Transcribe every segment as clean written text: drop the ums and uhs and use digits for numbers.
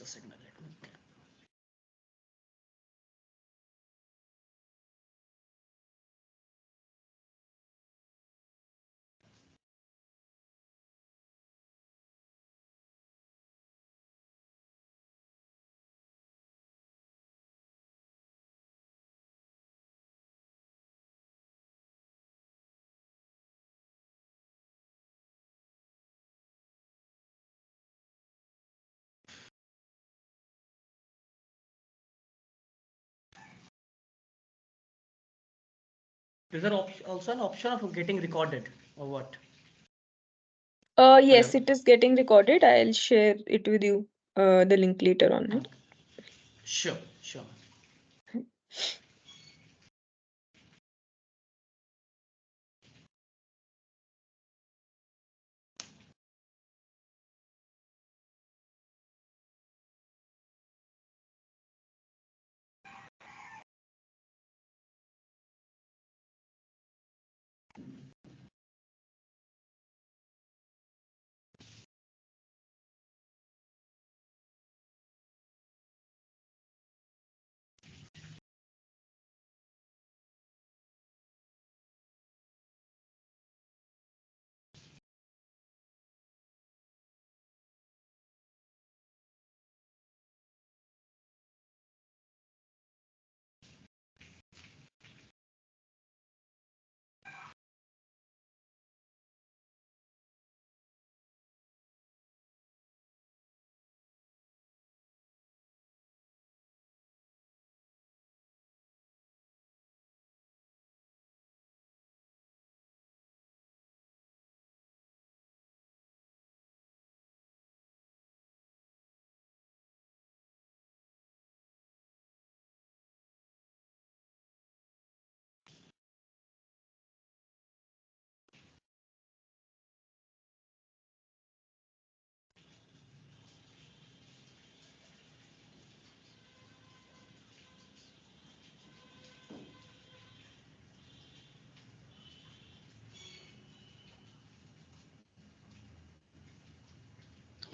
a signal. Let me. Is there also an option of getting recorded or what? Yes, Hello. it is getting recorded. I'll share it with you, the link later on. Right? Sure, sure.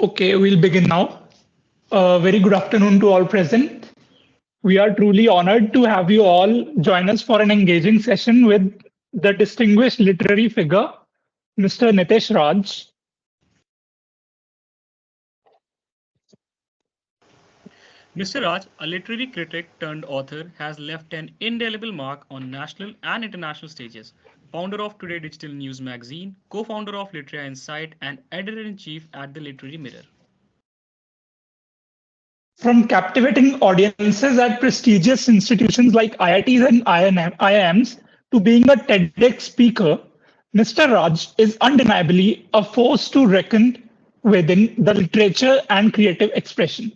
Okay, we'll begin now. Very good afternoon to all present. We are truly honored to have you all join us for an engaging session with the distinguished literary figure, Mr. Nitesh Raj. Mr. Raj, a literary critic turned author, has left an indelible mark on national and international stages. Founder of Today Digital News magazine, co-founder of Literature Insight, and editor-in-chief at the Literary Mirror. From captivating audiences at prestigious institutions like IITs and IIMs to being a TEDx speaker, Mr. Raj is undeniably a force to reckon with in the literature and creative expression.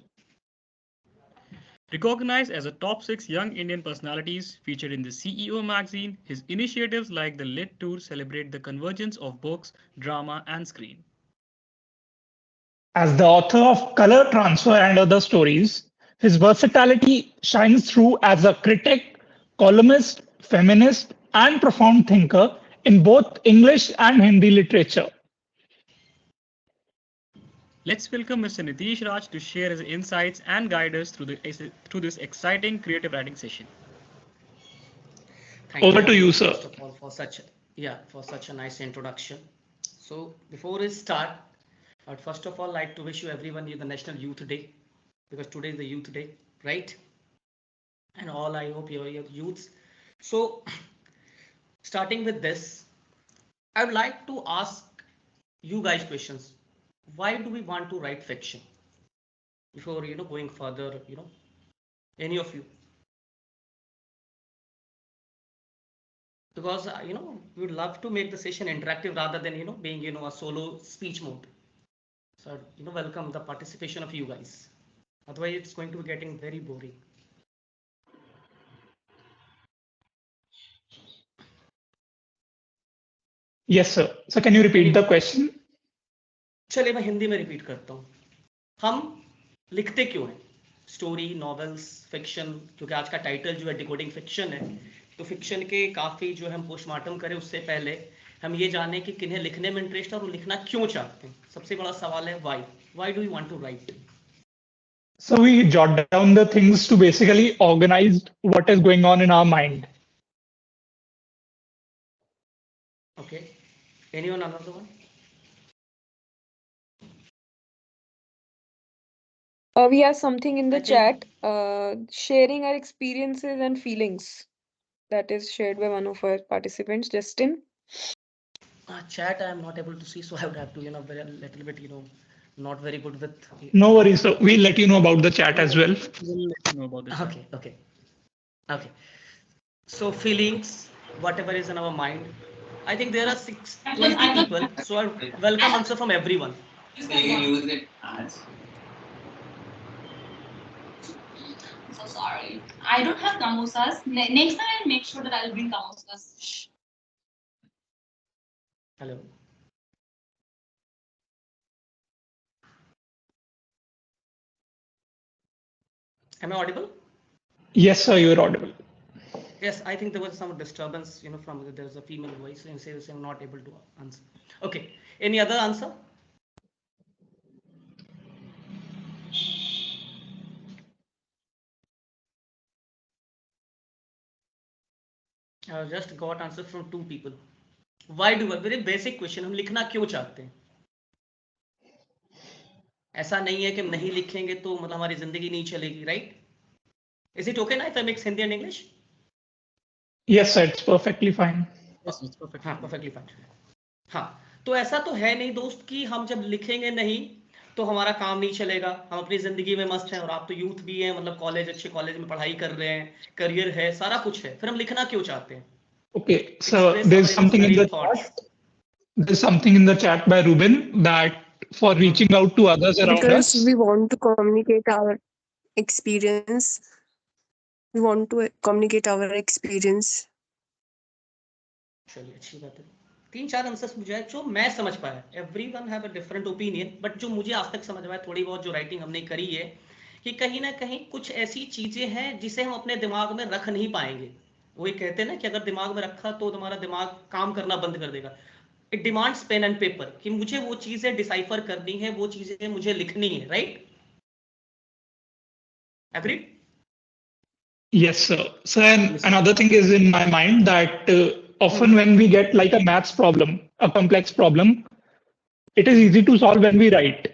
Recognized as a top 6 young Indian personalities featured in the CEO magazine, his initiatives like the Lit Tour celebrate the convergence of books, drama, and screen. As the author of Color Transfer and Other Stories, his versatility shines through as a critic, columnist, feminist, and profound thinker in both English and Hindi literature. Let's welcome Mr. Nitesh Raj to share his insights and guide us through this exciting creative writing session. Thank Over you, to you, everyone, sir. first of all, for such a nice introduction. So before we start, I'd first of all like to wish you everyone the National Youth Day, because today is the Youth Day, right? And all I hope you're youths. So starting with this, I would like to ask you guys questions. Why do we want to write fiction? Before going further, any of you? Because we would love to make the session interactive rather than being a solo speech mode. So welcome the participation of you guys. Otherwise, it's going to be getting very boring. Yes, sir. So can you repeat the question? चलिए मैं हिंदी में repeat करता हूँ. हम लिखते क्यों हैं? Story, novels, fiction, क्योंकि आज का टाइटल जो है डिकोडिंग फिक्शन है, तो फिक्शन के काफ़ी जो हम पोस्टमार्टम करें उससे पहले हम ये जाने कि किन्हें लिखने में इंटरेस्ट है और वो लिखना क्यों चाहते हैं. सबसे बड़ा सवाल है why do you want to write? So we jot down the things to basically organize what is going on in our mind. Okay. Anyone another one? We have something in the I think- chat, sharing our experiences and feelings. That is shared by one of our participants, Justin. Chat I am not able to see, so I would have to, very little bit, not very good with. No worries. So we'll let you know about the chat as well. We'll let you know about the chat. Okay, okay, okay. So feelings, whatever is in our mind. I think there are 20 people, so I welcome answer from everyone. So you can use it as. So sorry. I don't have samosas. Next time I'll make sure that I'll bring samosas. Hello. Am I audible? Yes, sir, you're audible. Yes, I think there was some disturbance, from there's a female voice and says I'm not able to answer. Okay. Any other answer? Just got answer from 2 people. Why do? Very basic question. हम लिखना क्यों चाहते हैं? ऐसा नहीं है कि हम नहीं लिखेंगे तो मतलब हमारी जिंदगी नहीं चलेगी, right? Is it okay now if I mix Hindi and English? Yes, sir, it's perfectly fine. Yes, it's perfect. हाँ, perfectly fine. हाँ, तो ऐसा तो है नहीं दोस्त कि हम जब लिखेंगे नहीं तो हमारा काम नहीं चलेगा, हम अपनी जिंदगी में मस्त हैं और आप तो यूथ भी हैं, मतलब कॉलेज अच्छे कॉलेज में पढ़ाई कर रहे हैं, करियर है, सारा कुछ है, फिर हम लिखना क्यों चाहते हैं? Okay, so Express there's our something in the thoughts. chat. There's something in the chat by Ruben that for reaching out to others around Because us. we want to communicate our experience. We want to communicate our experience. चलिए अच्छी बात है. 3-4 answers मुझे जो मैं समझ पाया. Everyone have a different opinion, but जो मुझे आज तक समझ में आया, थोड़ी बहुत जो राइटिंग हमने करी है, कि कहीं ना कहीं कुछ ऐसी चीजें हैं जिसे हम अपने दिमाग में रख नहीं पाएंगे. वो ये कहते हैं ना कि अगर दिमाग में रखा तो तुम्हारा दिमाग काम करना बंद कर देगा. It demands pen and paper, कि मुझे वो चीजें डिसाइफर करनी है, वो चीजें मुझे लिखनी है, right? Agree? Yes, sir. So another thing is in my mind that often when we get like a maths problem, a complex problem, it is easy to solve when we write.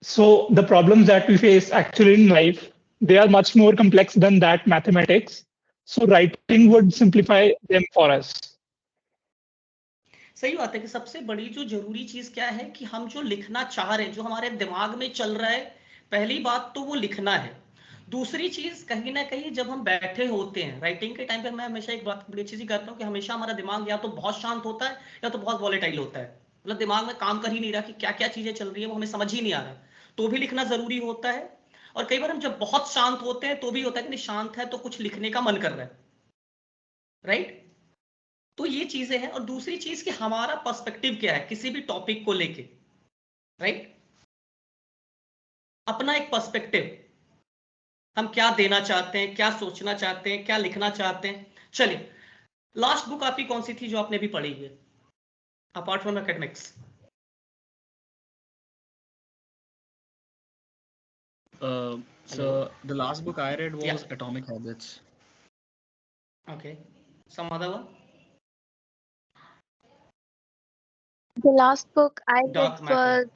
So the problems that we face actually in life, they are much more complex than that mathematics. So writing would simplify them for us. सही बात है कि सबसे बड़ी जो जरूरी चीज क्या है कि हम जो लिखना चाह रहे हैं, जो हमारे दिमाग में चल रहा है, पहली बात तो वो लिखना है. दूसरी चीज कहीं ना कहीं जब हम बैठे होते हैं राइटिंग के टाइम पे, मैं हमेशा एक बात बड़ी अच्छी सी करता हूँ कि हमेशा हमारा दिमाग या तो बहुत शांत होता है या तो बहुत वॉलेटाइल होता है. मतलब दिमाग में काम कर ही नहीं रहा कि क्या क्या चीजें चल रही है, वो हमें समझ ही नहीं आ रहा, तो भी लिखना जरूरी होता है. और कई बार हम जब बहुत शांत होते हैं तो भी होता है कि नहीं शांत है तो कुछ लिखने का मन कर रहा है, राइट? तो ये चीजें हैं. और दूसरी चीज कि हमारा पर्सपेक्टिव क्या है किसी भी टॉपिक को लेके, राइट? अपना एक पर्सपेक्टिव, हम क्या देना चाहते हैं, क्या सोचना चाहते हैं, क्या लिखना चाहते हैं. चलिए, लास्ट बुक आपकी कौन सी थी जो आपने भी पढ़ी है apart from academics? So the last book I read was Yeah. Atomic Habits. Okay, some other one? The last book I Dark read Matter. was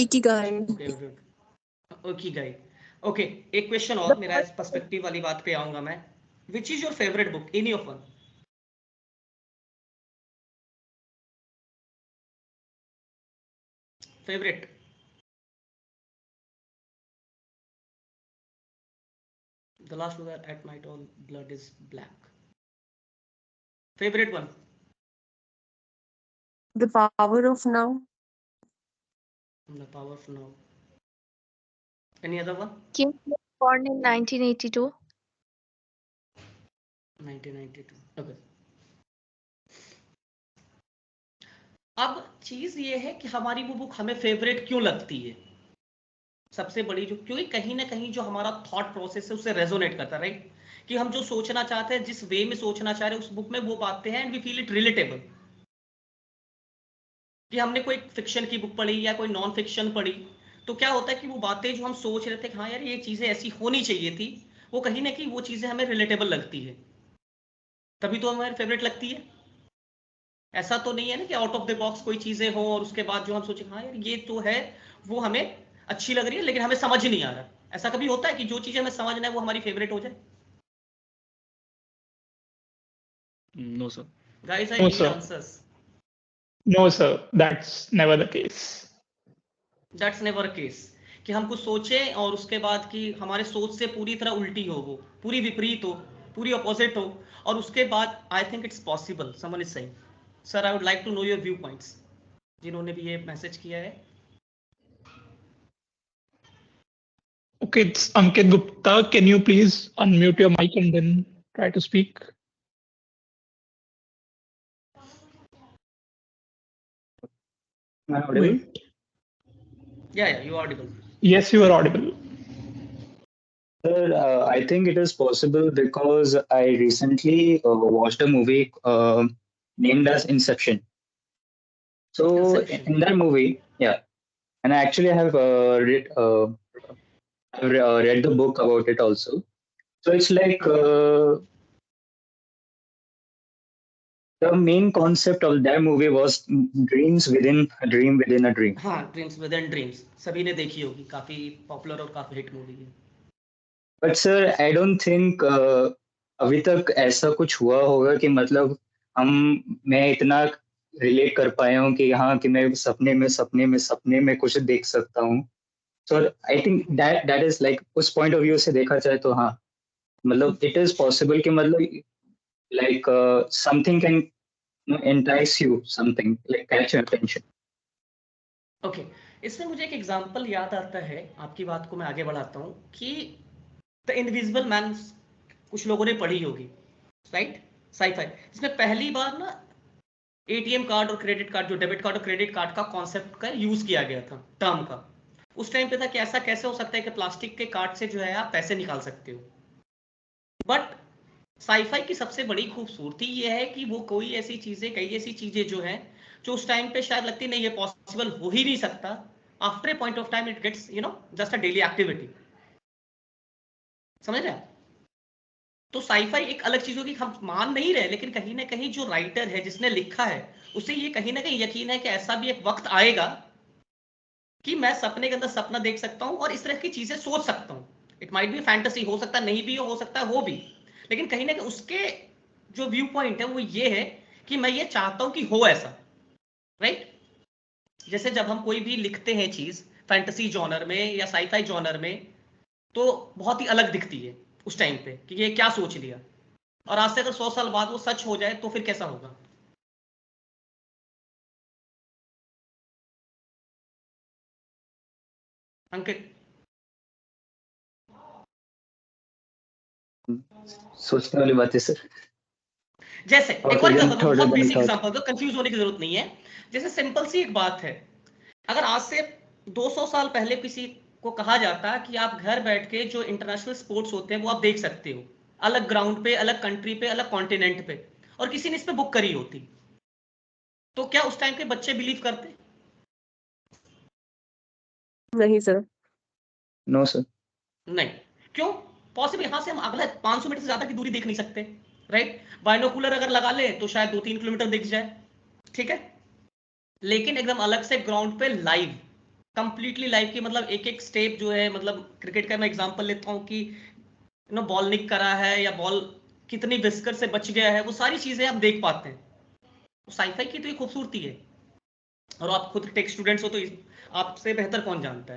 Ikigai. Ikigai. Okay, एक क्वेश्चन और मेरा इस पर्सपेक्टिव वाली बात पे आऊंगा मैं. Which is your favorite book? Any of one? Favorite? The last book, At Night All Blood is Black. Favorite one? The Power of Now. The Power of Now. Any other one? King was born in 1982. 1992. Okay. अब चीज ये है कि हमारी वो book हमें favourite क्यों लगती है. सबसे बड़ी जो, क्योंकि कहीं ना कहीं जो हमारा थॉट प्रोसेस है उससे रेजोनेट करता है, राइट? कि हम जो सोचना चाहते हैं, जिस वे में सोचना चाह रहे हैं, उस बुक में वो बातें हैं and we feel it relatable. कि हमने कोई फिक्शन की बुक पढ़ी या कोई नॉन फिक्शन पढ़ी, तो क्या होता है कि वो बातें जो हम सोच रहे थे कि हाँ यार ये चीजें ऐसी होनी चाहिए थी, वो कहीं ना कहीं वो चीजें हमें रिलेटेबल लगती है, तभी तो हमारी फेवरेट लगती है। ऐसा तो नहीं है ना कि आउट ऑफ द बॉक्स कोई चीजें हो और उसके बाद जो हम सोचे हाँ यार ये तो है, वो हमें अच्छी लग रही है लेकिन हमें समझ नहीं आ रहा। ऐसा कभी होता है कि जो चीजें हमें समझना है वो हमारी फेवरेट हो जाए? No, sir. Guys I No, need sir. Answers. No, sir. That's never the case. That's never case कि हम कुछ सोचें और उसके बाद कि हमारे सोच से पूरी तरह उल्टी हो, वो पूरी विपरीत हो, पूरी अपोजिट हो, और उसके बाद I think it's possible. Someone is saying sir I would like to know your view points, जिन्होंने भी ये मैसेज किया है। Okay, it's Ankit Gupta. Can you please unmute your mic and then try to speak? Am I audible? Yeah, you are audible. Yes, you are audible. Sir, I think it is possible because I recently watched a movie named as Inception. So Inception. in that movie, yeah, and I actually have read the book about it also. So it's like the main concept of that movie was dreams within a dream within a dream. हाँ, dreams with in dreams सभी ने देखी होगी, काफी popular और काफी hit movie है। But sir I don't think अभी तक ऐसा कुछ हुआ होगा कि मतलब मैं इतना रिलेट कर पाया हूँ कि हाँ कि मैं सपने में कुछ देख सकता हूँ। So I think that is like उस पॉइंट ऑफ व्यू से देखा जाए तो हाँ मतलब इट इज पॉसिबल कि मतलब like something can entice you, something like catch your attention. Okay, इसमें मुझे एक एग्जांपल याद आता है, आपकी बात को मैं आगे बढ़ाता हूँ कि द इनविजिबल मैन कुछ लोगों ने पढ़ी होगी, राइट? साइफाई, इसमें पहली बार ना एटीएम कार्ड और क्रेडिट कार्ड, जो डेबिट कार्ड और क्रेडिट कार्ड का कॉन्सेप्ट का यूज किया गया था, टर्म का। उस टाइम पे था कि ऐसा कैसे हो सकता है कि प्लास्टिक के कार्ड से जो है आप पैसे निकाल सकते हो। बट साईफाई की सबसे बड़ी खूबसूरती ये है कि वो कई ऐसी चीजें जो हैं जो उस टाइम पे शायद लगती नहीं, ये पॉसिबल हो ही नहीं सकता। After a point of time it gets just a daily activity. समझ रहे हैं? तो साईफाई एक अलग चीज होगी, हम मान नहीं रहे, लेकिन कहीं ना कहीं जो राइटर है जिसने लिखा है उसे ये कहीं ना कहीं यकीन है कि ऐसा भी एक वक्त आएगा कि मैं सपने के अंदर सपना देख सकता हूं और इस तरह की चीजें सोच सकता हूं। इट माइट बी फैंटेसी, हो सकता है नहीं भी हो सकता है हो भी, लेकिन कहीं ना कहीं उसके जो व्यू पॉइंट है वो ये है कि मैं ये चाहता हूं कि हो ऐसा, राइट? जैसे जब हम कोई भी लिखते हैं चीज फैंटेसी जॉनर में या साईफाई जॉनर में, तो बहुत ही अलग दिखती है उस टाइम पे कि ये क्या सोच लिया, और आज से अगर 100 साल बाद वो सच हो जाए तो फिर कैसा होगा? अंकित, सोचने वाली बात है सर। जैसे एक और एग्जांपल, बहुत बेसिक thought. एग्जांपल, तो कंफ्यूज होने की जरूरत नहीं है। जैसे सिंपल सी एक बात है, अगर आज से 200 साल पहले किसी को कहा जाता कि आप घर बैठ के जो इंटरनेशनल स्पोर्ट्स होते हैं वो आप देख सकते हो, अलग ग्राउंड पे, अलग कंट्री पे, अलग कॉन्टिनेंट पे, और किसी ने इस पे बुक करी होती, तो क्या उस टाइम के बच्चे बिलीव करते? नहीं सर। No sir. नहीं। क्यों? पॉसिबल, यहां से हम अगला 500 मीटर से ज्यादा की दूरी देख नहीं सकते, राइट? बाइनोकुलर अगर लगा ले तो शायद 2-3 किलोमीटर दिख जाए, ठीक है? लेकिन एकदम अलग से ग्राउंड पे लाइव, कंप्लीटली लाइव की मतलब एक एक स्टेप जो है, मतलब क्रिकेट का मैं एग्जांपल लेता हूं कि बॉल निक करा है या बॉल कितनी बिस्कर से बच गया है, वो सारी चीजें आप देख पाते हैं। तो साईफाई की तो ये खूबसूरती है, और आप खुद टेक स्टूडेंट्स हो तो आपसे बेहतर कौन जानता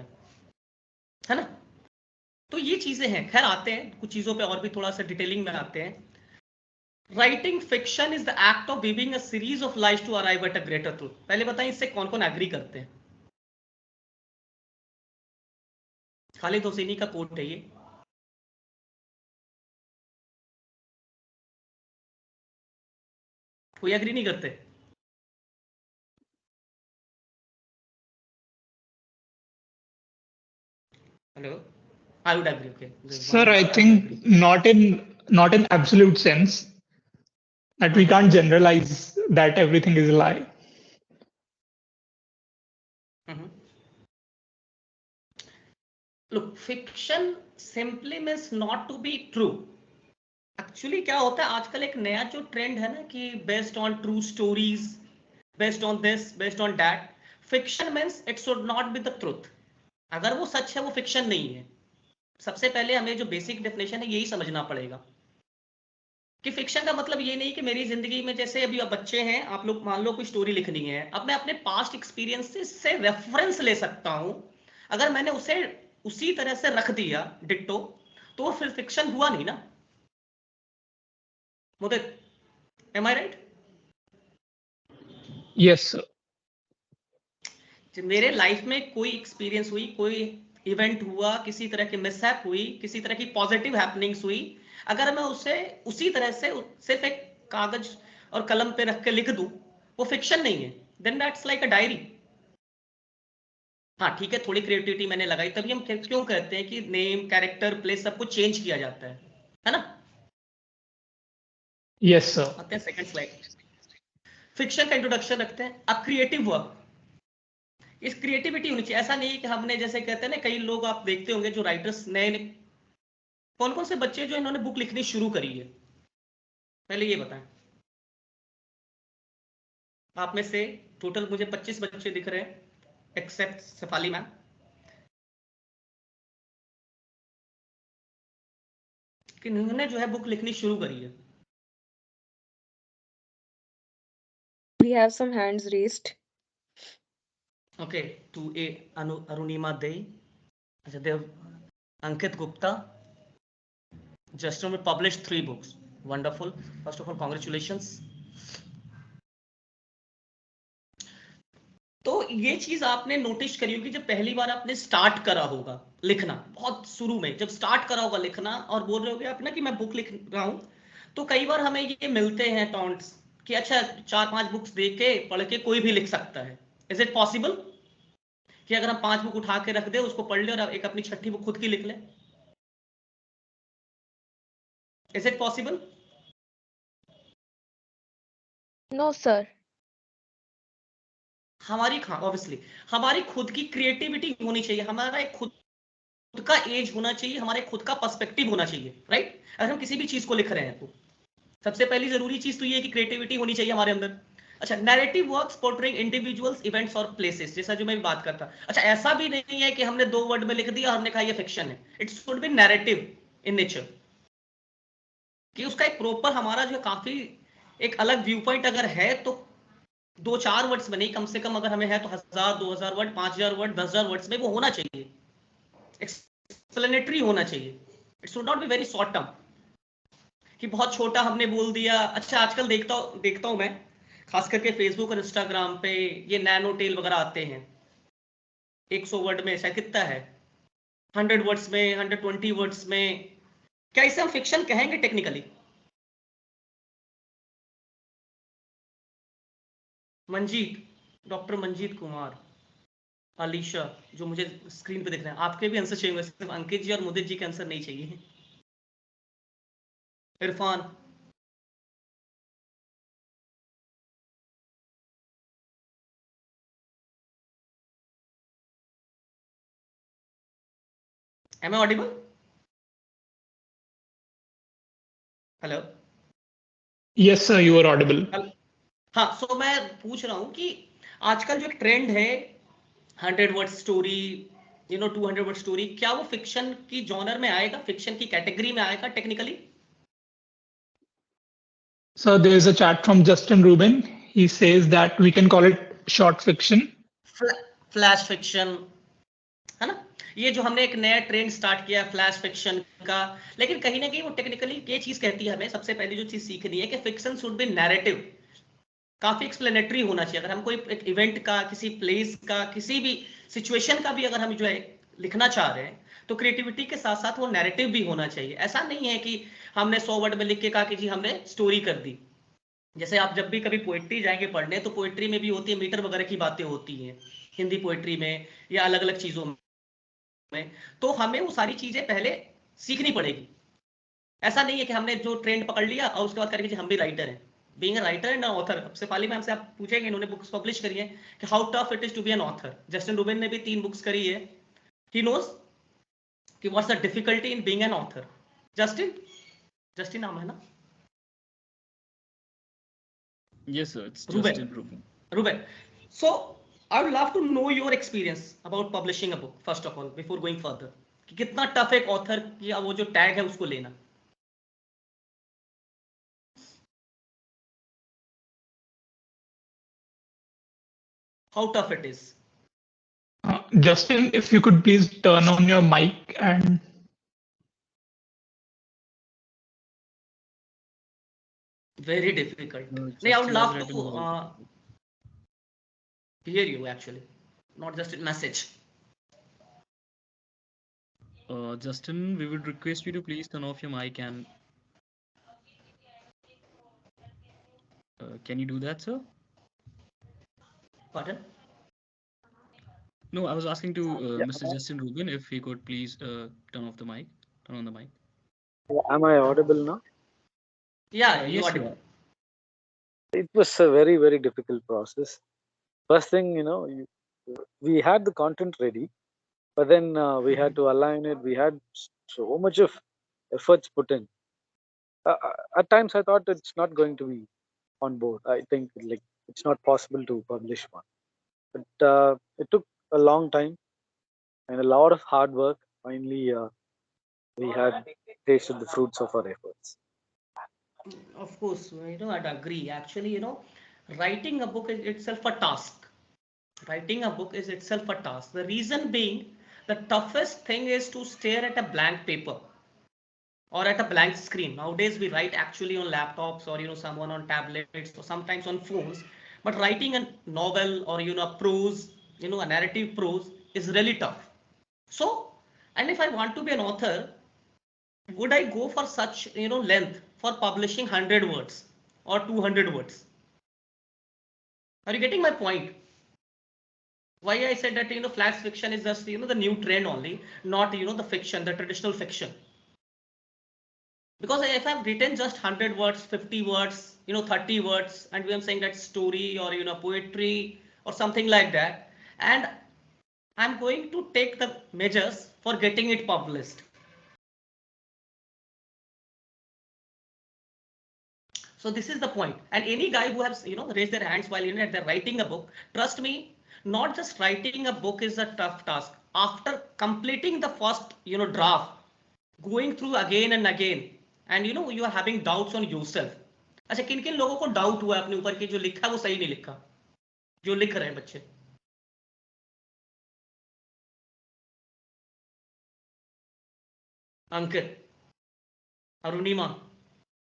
है ना? तो ये चीजें हैं। खैर आते हैं कुछ चीजों पे और भी थोड़ा सा डिटेलिंग में आते हैं। Writing fiction is the act of weaving a series of life to arrive at a greater truth. पहले बताएं इससे कौन कौन एग्री करते हैं? खालिद हुसैनी का कोट है ये। कोई एग्री नहीं करते? Hello, I would agree. Okay Sir, I think not in absolute sense that we can't generalize that everything is a lie. Look, fiction simply means not to be true. Actually क्या होता है आजकल एक नया जो trend है ना कि based on true stories, based on this, based on that, fiction means it should not be the truth. अगर वो सच है वो फिक्शन नहीं है. सबसे पहले हमें जो बेसिक डेफिनेशन है यही समझना पड़ेगा कि फिक्शन का मतलब ये नहीं कि मेरी जिंदगी में जैसे अभी आप बच्चे हैं, आप लोग मान लो कोई स्टोरी लिखनी है, अब मैं अपने पास्ट एक्सपीरियंसेस से रेफरेंस ले सकता हूं. अगर मैंने उसे उसी तरह से रख दिया डिट्टो, तो वो फिर फिक्शन हुआ नहीं ना. मुदित, एम आई राइट? Yes, sir. मेरे लाइफ में कोई एक्सपीरियंस हुई, कोई इवेंट हुआ, किसी तरह की मिसहैप हुई, किसी तरह की पॉजिटिव हैपनिंग्स हुई, अगर मैं उसे उसी तरह से सिर्फ एक कागज और कलम पे रख के लिख दूं, वो फिक्शन नहीं है. Then that's like a diary. हाँ ठीक है, थोड़ी क्रिएटिविटी मैंने लगाई, तभी हम क्यों कहते हैं कि नेम, कैरेक्टर, प्लेस सब कुछ चेंज किया जाता है ना? Yes, sir. आते हैं सेकंड स्लाइड. फिक्शन का इंट्रोडक्शन रखते हैं. अब क्रिएटिव वर्क, इस क्रिएटिविटी होनी चाहिए. ऐसा नहीं है कि हमने जैसे कहते हैं ना, कई लोग आप देखते होंगे जो राइटर्स नए, कौन कौन से बच्चे जो इन्होंने बुक लिखनी शुरू करी है, पहले ये बताएं. आप में से टोटल मुझे 25 बच्चे दिख रहे हैं, एक्सेप्ट शेफाली मैम. कि इन्होंने जो है बुक लिखनी शुरू करी है. We have some hands raised. Okay, to a Arunima Dey, Dev Ankit Gupta, Justin published 3 books. Wonderful. First of all, congratulations. तो ये चीज आपने नोटिस करी होगी, जब पहली बार आपने स्टार्ट करा होगा लिखना, बहुत शुरू में जब स्टार्ट करा होगा लिखना और बोल रहे होगे आप ना कि मैं बुक लिख रहा हूं, तो कई बार हमें ये मिलते हैं टॉन्ट्स कि अच्छा 4-5 बुक्स देख के पढ़ के कोई भी लिख सकता है. इज इट पॉसिबल कि अगर हम 5 बुक उठा के रख दे, उसको पढ़ ले और एक अपनी 6ठी बुक खुद की लिख ले? Is it possible? No, sir. हमारी ऑब्वियसली हमारी खुद की क्रिएटिविटी होनी चाहिए, हमारा एक खुद का एज होना चाहिए, हमारे खुद का पर्सपेक्टिव होना चाहिए, राइट? अगर हम किसी भी चीज को लिख रहे हैं तो सबसे पहली जरूरी चीज तो ये है कि क्रिएटिविटी होनी चाहिए हमारे अंदर. अच्छा, narrative works portraying individuals, events और प्लेसेस, जैसा जो मैं बात करता. अच्छा, ऐसा भी नहीं है कि हमने 2 वर्ड में लिख दिया और हमने कहा ये फिक्शन है. It should be narrative in nature, कि उसका एक प्रॉपर हमारा जो काफी एक अलग व्यू पॉइंट अगर है तो 2-4 वर्ड्स में नहीं, कम से कम अगर हमें है तो 1000-2000 वर्ड, 5000 वर्ड, 10,000 वर्ड्स में वो होना चाहिए, एक्सप्लेनेटरी होना चाहिए. It should not be very short term कि बहुत छोटा हमने बोल दिया. अच्छा, आजकल देखता हूं मैं, खास करके फेसबुक और इंस्टाग्राम पे ये नैनो टेल वगैरह आते हैं, 100 वर्ड में शायद कितना है, 100 वर्ड्स में, 120 वर्ड्स में. क्या इसे हम फिक्शन कहेंगे टेक्निकली? मंजीत, डॉक्टर मंजीत कुमार, अलीशा, जो मुझे स्क्रीन पे दिख रहे हैं, आपके भी आंसर चाहिए, सिर्फ अंकित जी और मुदित जी के आंसर नहीं चाहिए. Irfan, am I audible? Hello? Yes, sir, you are audible. हाँ, सो मैं पूछ रहा हूँ कि आजकल जो ट्रेंड है 100 वर्ड स्टोरी, 200 वर्ड स्टोरी, क्या वो फिक्शन की जॉनर में आएगा, फिक्शन की कैटेगरी में आएगा technically? So there is a chat from Justin Rubin. He says that we can call it short fiction. Flash fiction, है ना? ये जो हमने एक नया ट्रेंड स्टार्ट किया फ्लैश फिक्शन का, लेकिन कहीं ना कहीं वो टेक्निकली ये चीज कहती है हमें, सबसे पहली जो चीज सीखनी है कि फिक्शन शुड बी नैरेटिव, काफी एक्सप्लेनेटरी होना चाहिए. अगर हम कोई एक इवेंट का, किसी प्लेस का, किसी भी सिचुएशन का भी अगर हम जो है लिखना चाह रहे हैं, तो क्रिएटिविटी के साथ साथ वो नैरेटिव भी होना चाहिए. ऐसा नहीं है कि हमने 100 वर्ड में लिख के कहा कि जी हमने स्टोरी कर दी. जैसे आप जब भी कभी पोएट्री जाएंगे पढ़ने, तो पोएट्री में भी होती है, मीटर वगैरह की बातें होती हैं हिंदी पोएट्री में या अलग अलग चीजों में, तो हमें वो सारी चीजें पहले सीखनी पड़ेगी. ऐसा नहीं है कि हमने जो ट्रेंड पकड़ लिया और उसके बाद करके जी हम भी राइटर हैं. Being a writer and author, सबसे पहले मैम से आप पूछेंगे, इन्होंने बुक्स पब्लिश करी है, कि how tough it is to be an author. Justin Rubin ने भी 3 बुक्स करी है। ही नोज कि what's the difficulty in being an author. Justin नाम है ना? Yes, sir. It's Ruben. Justin Rubin. Ruben. So I would love to know your experience about publishing a book first of all before going further. कि कितना tough एक author की वो जो tag है उसको लेना। How tough it is. Justin, if you could please turn on your mic and. Very difficult. No, No, I would Justin love has written to very- hear you actually, not just in message. Justin, we would request you to please turn off your mic and can you do that, sir? Pardon? No, I was asking to Mr. Justin Rubin if he could please turn on the mic. Am I audible now? Yeah, you Yes, are you audible. It was a very, very difficult process. First thing, we had the content ready, but then we had to align it. We had so much of efforts put in. At times, I thought it's not going to be on board. I think it's not possible to publish one. But it took a long time and a lot of hard work. Finally, we had tasted the fruits of our efforts. Of course, I'd agree. Actually, writing a book is itself a task. Writing a book is itself a task. The reason being, the toughest thing is to stare at a blank paper or at a blank screen. Nowadays, we write actually on laptops or someone on tablets or sometimes on phones. But writing a novel or a prose, a narrative prose is really tough. So, and if I want to be an author, would I go for such length for publishing 100 words or 200 words? Are you getting my point? Why I said that flash fiction is just the new trend only, not the fiction, the traditional fiction. Because if I've written just 100 words, 50 words, 30 words, and we are saying that story or poetry or something like that, and I'm going to take the measures for getting it published. So this is the point. And any guy who has raised their hands while they're writing a book, trust me, not just writing a book is a tough task. After completing the first draft, going through again and again, and you are having doubts on yourself. अच्छा, किन किन लोगों को doubt हुआ अपने ऊपर कि जो लिखा वो सही नहीं लिखा, जो लिख रहे हैं बच्चे? अंकित, अरुणिमा,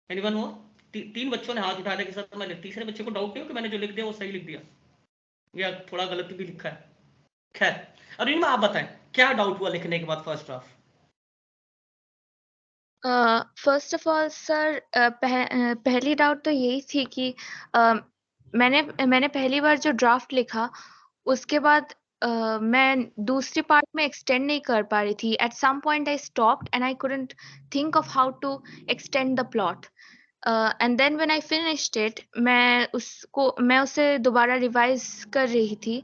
एनीवन हो? 3 बच्चों ने हाथ उठा दिया कि सर मैं तीसरे बच्चे को डाउट नहीं हो कि मैंने जो लिख दिया वो सही लिख दिया या थोड़ा गलत भी लिखा है। खैर, अरुणिमा आप बताएं क्या डाउट हुआ लिखने के बाद first draft? First of all sir, पहली डाउट तो यही थी कि मैंने पहली बार जो ड्राफ्ट लिखा उसके बाद मैं दूसरी पार्ट में एक्सटेंड नहीं कर पा रही थी. At some point I stopped and I couldn't think of how to extend the plot. And then when I finished it, मैं उसे दोबारा रिवाइज कर रही थी,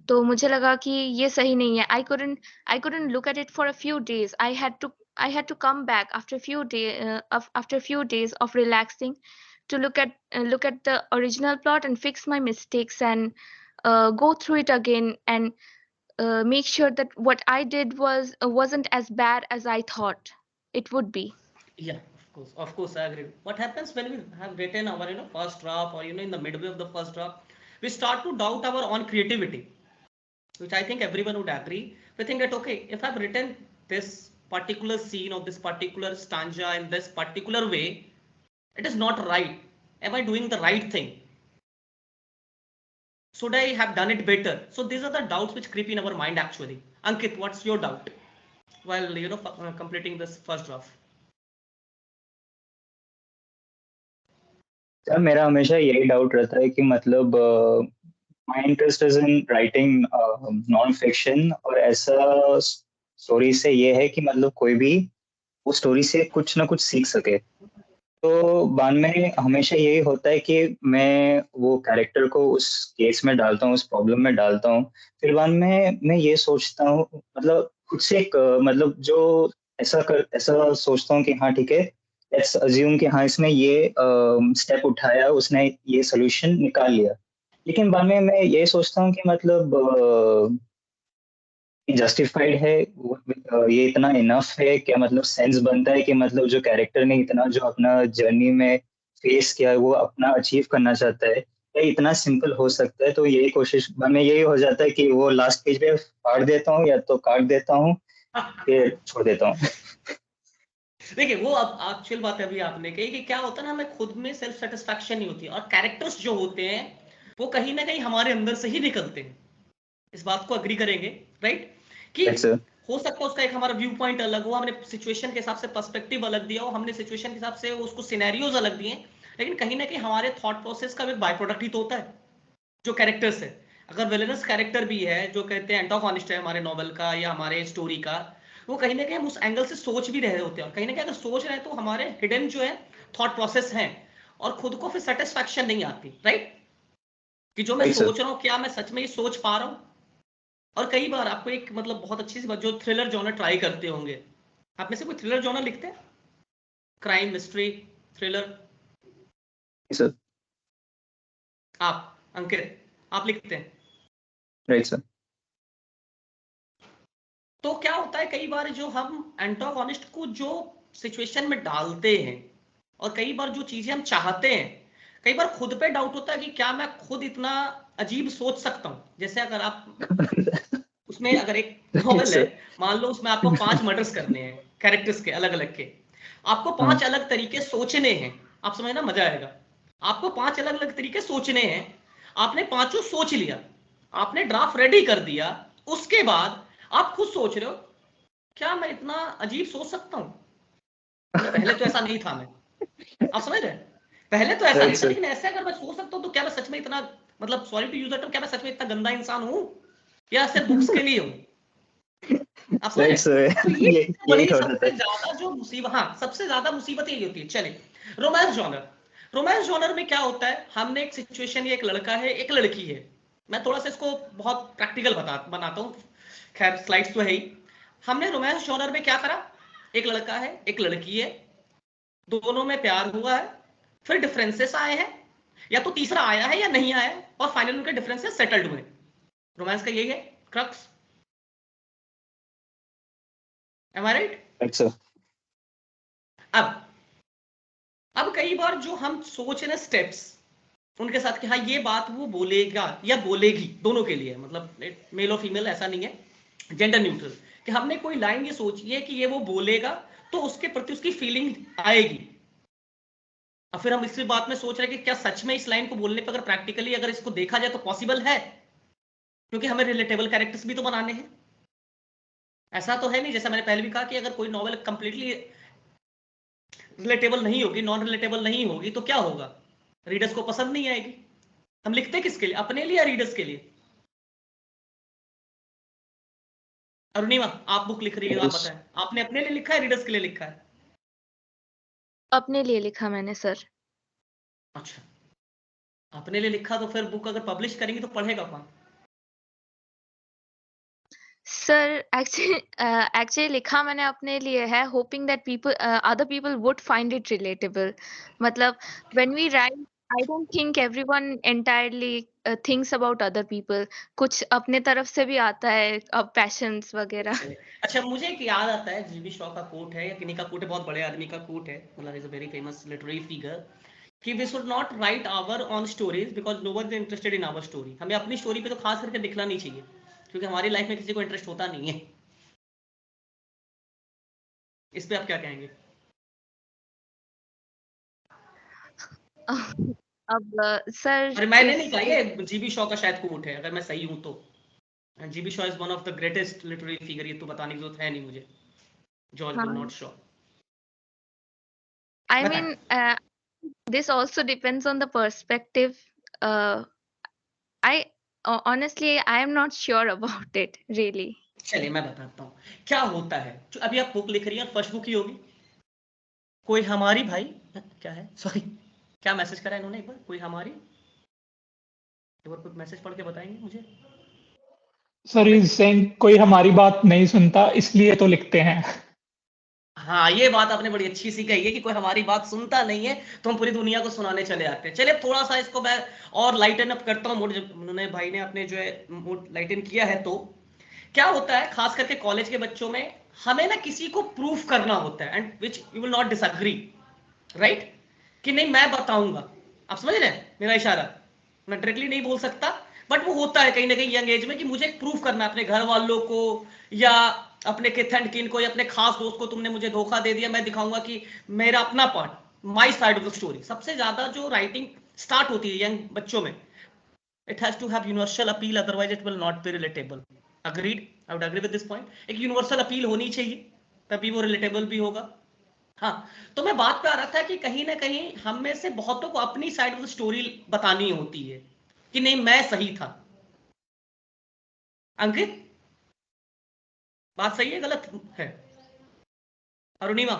तो मुझे लगा कि ये सही नहीं है. आई couldn't look at it for a few days. I had to come back after a few days of relaxing to look at the original plot and fix my mistakes and go through it again and make sure that what I did wasn't as bad as I thought it would be. Yeah, of course, I agree. What happens when we have written our first draft or in the midway of the first draft, we start to doubt our own creativity, which I think everyone would agree. We think that okay, if I've written this particular scene of this particular stanza in this particular way, it is not right. Am I doing the right thing? Should I have done it better? So these are the doubts which creep in our mind actually. Ankit, what's your doubt while completing this first draft? Sir मेरा हमेशा यही doubt रहता है कि मतलब my interest is in writing non fiction, और ऐसा story से ये है कि मतलब कोई भी उस स्टोरी से कुछ ना कुछ सीख सके. तो बाद में हमेशा यही होता है कि मैं वो कैरेक्टर को उस केस में डालता हूँ, उस प्रॉब्लम में डालता हूँ, फिर बाद में मैं ये सोचता हूँ, मतलब खुद से एक मतलब जो ऐसा सोचता हूँ कि हाँ ठीक है, लेट्स अज्यूम कि हाँ इसने ये स्टेप उठाया, उसने ये सोल्यूशन निकाल लिया, लेकिन बाद में मैं ये सोचता हूँ कि मतलब जस्टिफाइड है ये इतना इनफ है क्या, मतलब सेंस बनता है कि मतलब जो कैरेक्टर ने इतना जो अपना जर्नी में फेस किया है वो अपना अचीव करना चाहता है, क्या इतना सिंपल हो सकता है? तो यही कोशिश में यही हो जाता है कि वो लास्ट पेज पे फाड़ देता हूँ या तो काट देता हूँ, फिर छोड़ देता हूँ। देखिए वो अब एक्चुअल बात है अभी आपने कही कि क्या होता है ना, हमें खुद में सेल्फ सेटिस्फैक्शन नहीं होती, और कैरेक्टर्स जो होते हैं वो कहीं ना कहीं हमारे अंदर से ही निकलते हैं। इस बात को अग्री करेंगे, राइट? कि हो सकता है उसका एक हमारा व्यू पॉइंट अलग हो, हमने सिचुएशन के हिसाब से पर्सपेक्टिव अलग दिया हो, हमने सिचुएशन के हिसाब से उसको सिनेरियोज अलग दिए, लेकिन कहीं ना कहीं हमारे थॉट प्रोसेस का एक बाय प्रोडक्ट ही तो होता है जो कैरेक्टर्स है। अगर विलेनस कैरेक्टर भी है जो कहते हैं एंटागोनिस्ट है हमारे नॉवल का या हमारे स्टोरी का, वो कहीं ना कहीं हम उस एंगल से सोच भी रहे होते हैं, और कहीं ना कहीं अगर सोच रहे हैं तो हमारे हिडन जो है थॉट प्रोसेस हैं, और खुद को फिर सेटिस्फैक्शन नहीं आती, राइट? कि जो मैं सोच रहा हूँ क्या मैं सच में ये सोच पा रहा हूँ। और कई बार आपको एक मतलब बहुत अच्छी सी बात, जो थ्रिलर जॉनर ट्राई करते होंगे, आप में से कोई थ्रिलर जॉनर लिखते हैं? Crime, mystery, thriller? सर आप अंकित, आप लिखते हैं? Right sir. तो क्या होता है कई बार जो हम एंटागोनिस्ट को जो सिचुएशन में डालते हैं, और कई बार जो चीजें हम चाहते हैं, कई बार खुद पे डाउट होता है कि क्या मैं खुद इतना अजीब सोच सकता हूँ। जैसे अगर आप उसमें अगर एक नॉवल है, मान लो उसमें आपको 5 मर्डर्स करने हैं कैरेक्टर्स के अलग अलग के, आपको 5 अलग तरीके सोचने हैं, आप समझना मजा आएगा। आपको 5 अलग अलग तरीके सोचने हैं, आपने पांचों सोच लिया, आपने ड्राफ्ट रेडी कर दिया, उसके बाद आप खुद सोच रहे हो क्या मैं इतना अजीब सोच सकता हूँ? पहले तो ऐसा नहीं था मैं, आप समझ रहे हैं? पहले तो ऐसा नहीं था, लेकिन ऐसे अगर मैं सोच सकता हूँ तो क्या मैं सच में इतना, मतलब sorry to use that term, क्या मैं सच में इतना गंदा इंसान हूँ या सिर्फ बुक्स के लिए हूँ? आप समझ रहे हैं? तो ये बड़ी सबसे ज्यादा जो मुसीबत, हाँ सबसे ज्यादा मुसीबत यही होती है। चलिए रोमांस जॉनर, रोमांस जॉनर में क्या होता है, हमने एक सिचुएशन, ये एक लड़का है एक लड़की है, मैं थोड़ा सा इसको बहुत प्रैक्टिकल बनाता हूँ, खैर स्लाइड्स तो है ही। हमने रोमांस जॉनर में क्या करा, एक लड़का है एक लड़की है, दोनों में प्यार हुआ है, फिर डिफरेंसेस आए हैं, या तो तीसरा आया है या नहीं आया है, और फाइनल उनके डिफरेंसेस सेटल्ड हुए। रोमांस का यही है crux. Am I right? Right sir. अब कई बार जो हम सोच रहे स्टेप्स उनके साथ कि हाँ ये बात वो बोलेगा या बोलेगी, दोनों के लिए मतलब मेल और फीमेल ऐसा नहीं है, जेंडर न्यूट्रल, कि हमने कोई लाइन ये सोची है कि ये वो बोलेगा तो उसके प्रति उसकी फीलिंग आएगी। और फिर हम इसी बात में सोच रहे हैं कि क्या सच में इस लाइन को बोलने पर अगर प्रैक्टिकली अगर इसको देखा जाए तो पॉसिबल है, क्योंकि हमें रिलेटेबल कैरेक्टर्स भी तो बनाने हैं। ऐसा तो है नहीं, जैसा मैंने पहले भी कहा कि अगर कोई नॉवेल कंप्लीटली रिलेटेबल नहीं होगी, नॉन रिलेटेबल नहीं होगी, तो क्या होगा, रीडर्स को पसंद नहीं आएगी। हम लिखते किसके लिए, अपने लिए या रीडर्स के लिए? अरुणिमा आप बुक लिख रही है, आप बताएं, आपने अपने लिए लिखा है रीडर्स के लिए लिखा है? अपने लिए लिखा मैंने सर। अच्छा, अपने लिए लिखा तो फिर बुक अगर पब्लिश करेंगे तो पढ़ेगा कौन? सर एक्चुअली लिखा मैंने अपने लिए है, hoping that people other people would find it relatable. मतलब when we write I don't think everyone entirely thinks about other people, कुछ अपने तरफ से भी आता है, अब पैशंस वगैरह। अच्छा, मुझे एक याद आता है, जीबी शॉ का कोट है या किन्हीं का कोट है, बहुत बड़े आदमी का कोट है, मतलब is a very famous literary figure, कि we should not write our own stories because no one is interested in our story. हमें अपनी स्टोरी पे तो खास करके लिखना नहीं चाहिए, क्योंकि हमारी लाइफ में किसी को इंटरेस्ट होता नहीं है। इस पे आप क्या कहेंगे? अब सर अरे मैंने नहीं कहा, ये जीबी शॉ का शायद कोट है, अगर मैं सही हूं तो। GB Shaw is one of the greatest literary figure, ये तो बताने की जरूरत है नहीं मुझे, George Bernard Shaw. I mean, this also depends on the perspective. Honestly, I am not sure about it, really. चलिए मैं बताता हूँ क्या होता है। अभी आप बुक लिख रही हैं, फर्स्ट बुक ही होगी, कोई हमारी भाई क्या है, सॉरी, क्या मैसेज करा इन्होंने, एक बार कोई हमारी एक बार कोई मैसेज पढ़ के बताएंगे मुझे। सर इज सेइंग कोई हमारी बात नहीं सुनता इसलिए तो लिखते हैं। हाँ, ये बात आपने बड़ी अच्छी सी कही है कि कोई हमारी बात सुनता नहीं है तो हम पूरी दुनिया को सुनाने चले आते हैं। चलिए थोड़ा सा इसको मैं और लाइटन अप करता हूँ मूड, उन्होंने भाई ने अपने जो है मूड लाइटन किया है। तो क्या होता है खास करके कॉलेज के बच्चों में, हमें ना किसी को प्रूफ करना होता है, and which you will not disagree, right, कि नहीं मैं बताऊंगा। आप समझ रहे हैं मेरा इशारा, मैं डायरेक्टली नहीं बोल सकता, बट वो होता है कहीं ना कहीं यंग एज में कि मुझे प्रूफ करना है अपने घर वालों को या अपने किथ एंड किन को या अपने खास दोस्त को, तुमने मुझे धोखा दे दिया, मैं दिखाऊंगा कि मेरा अपना part, my side of the story. सबसे ज्यादा जो राइटिंग स्टार्ट होती है यंग बच्चों में, it has to have universal appeal, otherwise it will not be relatable. Agreed? I would agree with this point. एक universal appeal होनी चाहिए तभी वो relatable भी होगा। हाँ, तो मैं बात पे आ रहा था कि कहीं ना कहीं हम में से बहुतों को अपनी साइड ऑफ द स्टोरी बतानी होती है कि नहीं मैं सही था। अंकित, बात सही है गलत है? अरुणिमा,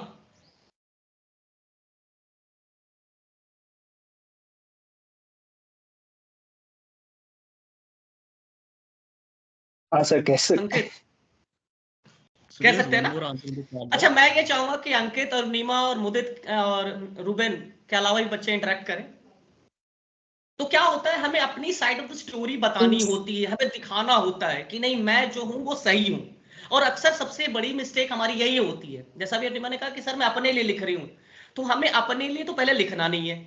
हाँ सर कैसे। अंकित So कह there's सकते हैं one ना? more answer in the chat अच्छा, box. मैं ये चाहूंगा कि अंकित और नीमा और मुदित और रुबेन के अलावा भी बच्चे इंटरेक्ट करें। तो क्या होता है, हमें अपनी साइड ऑफ द स्टोरी बतानी होती है, हमें दिखाना होता है कि नहीं मैं जो हूं वो सही हूं। और अक्सर सबसे बड़ी मिस्टेक हमारी यही होती है, जैसा भी अनिमा ने कहा कि सर मैं अपने लिए लिख रही हूं, तो हमें अपने लिए तो पहले लिखना नहीं है।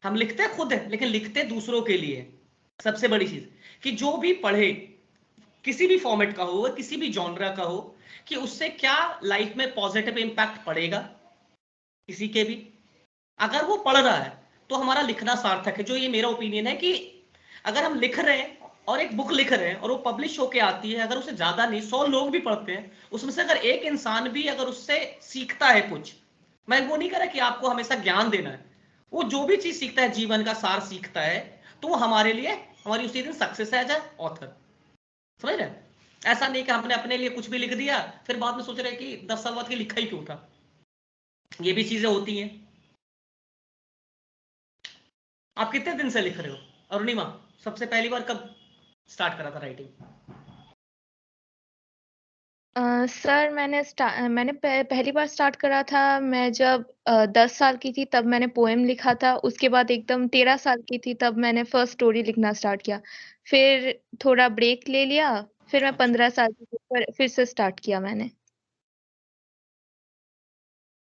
हम लिखते खुद है लेकिन लिखते दूसरों के लिए। सबसे बड़ी चीज कि जो भी पढ़े, किसी भी फॉर्मेट का हो, किसी भी जॉनरा का हो, कि उससे क्या लाइफ में पॉजिटिव इंपैक्ट पड़ेगा किसी के भी। अगर वो पढ़ रहा है तो हमारा लिखना सार्थक है। जो ये मेरा ओपिनियन है कि अगर हम लिख रहे हैं और एक बुक लिख रहे हैं और वो पब्लिश होके आती है, अगर उसे ज्यादा नहीं 100 लोग भी पढ़ते हैं, उसमें से अगर एक इंसान भी अगर उससे सीखता है कुछ, मैं वो नहीं कह रहा कि आपको हमेशा ज्ञान देना है, वो जो भी चीज सीखता है, जीवन का सार सीखता है, तो वो हमारे लिए हमारी उसी दिन सक्सेस है एज ए ऑथर। समझ रहे हैं? ऐसा नहीं कि हमने अपने लिए कुछ भी लिख दिया फिर बाद में सोच रहे कि 10 साल बाद की लिखा ही क्यों था। ये भी चीजें होती हैं। आप कितने दिन से लिख रहे हो अरुणिमा? सबसे पहली बार कब स्टार्ट करा था राइटिंग? सर मैंने पहली बार स्टार्ट करा था मैं जब 10 साल की थी, तब मैंने पोएम लिखा था। उसके बाद एकदम 13 साल की थी तब मैंने फर्स्ट स्टोरी लिखना स्टार्ट किया। फिर थोड़ा ब्रेक ले लिया, फिर मैं 15 साल की थी फिर से स्टार्ट किया मैंने।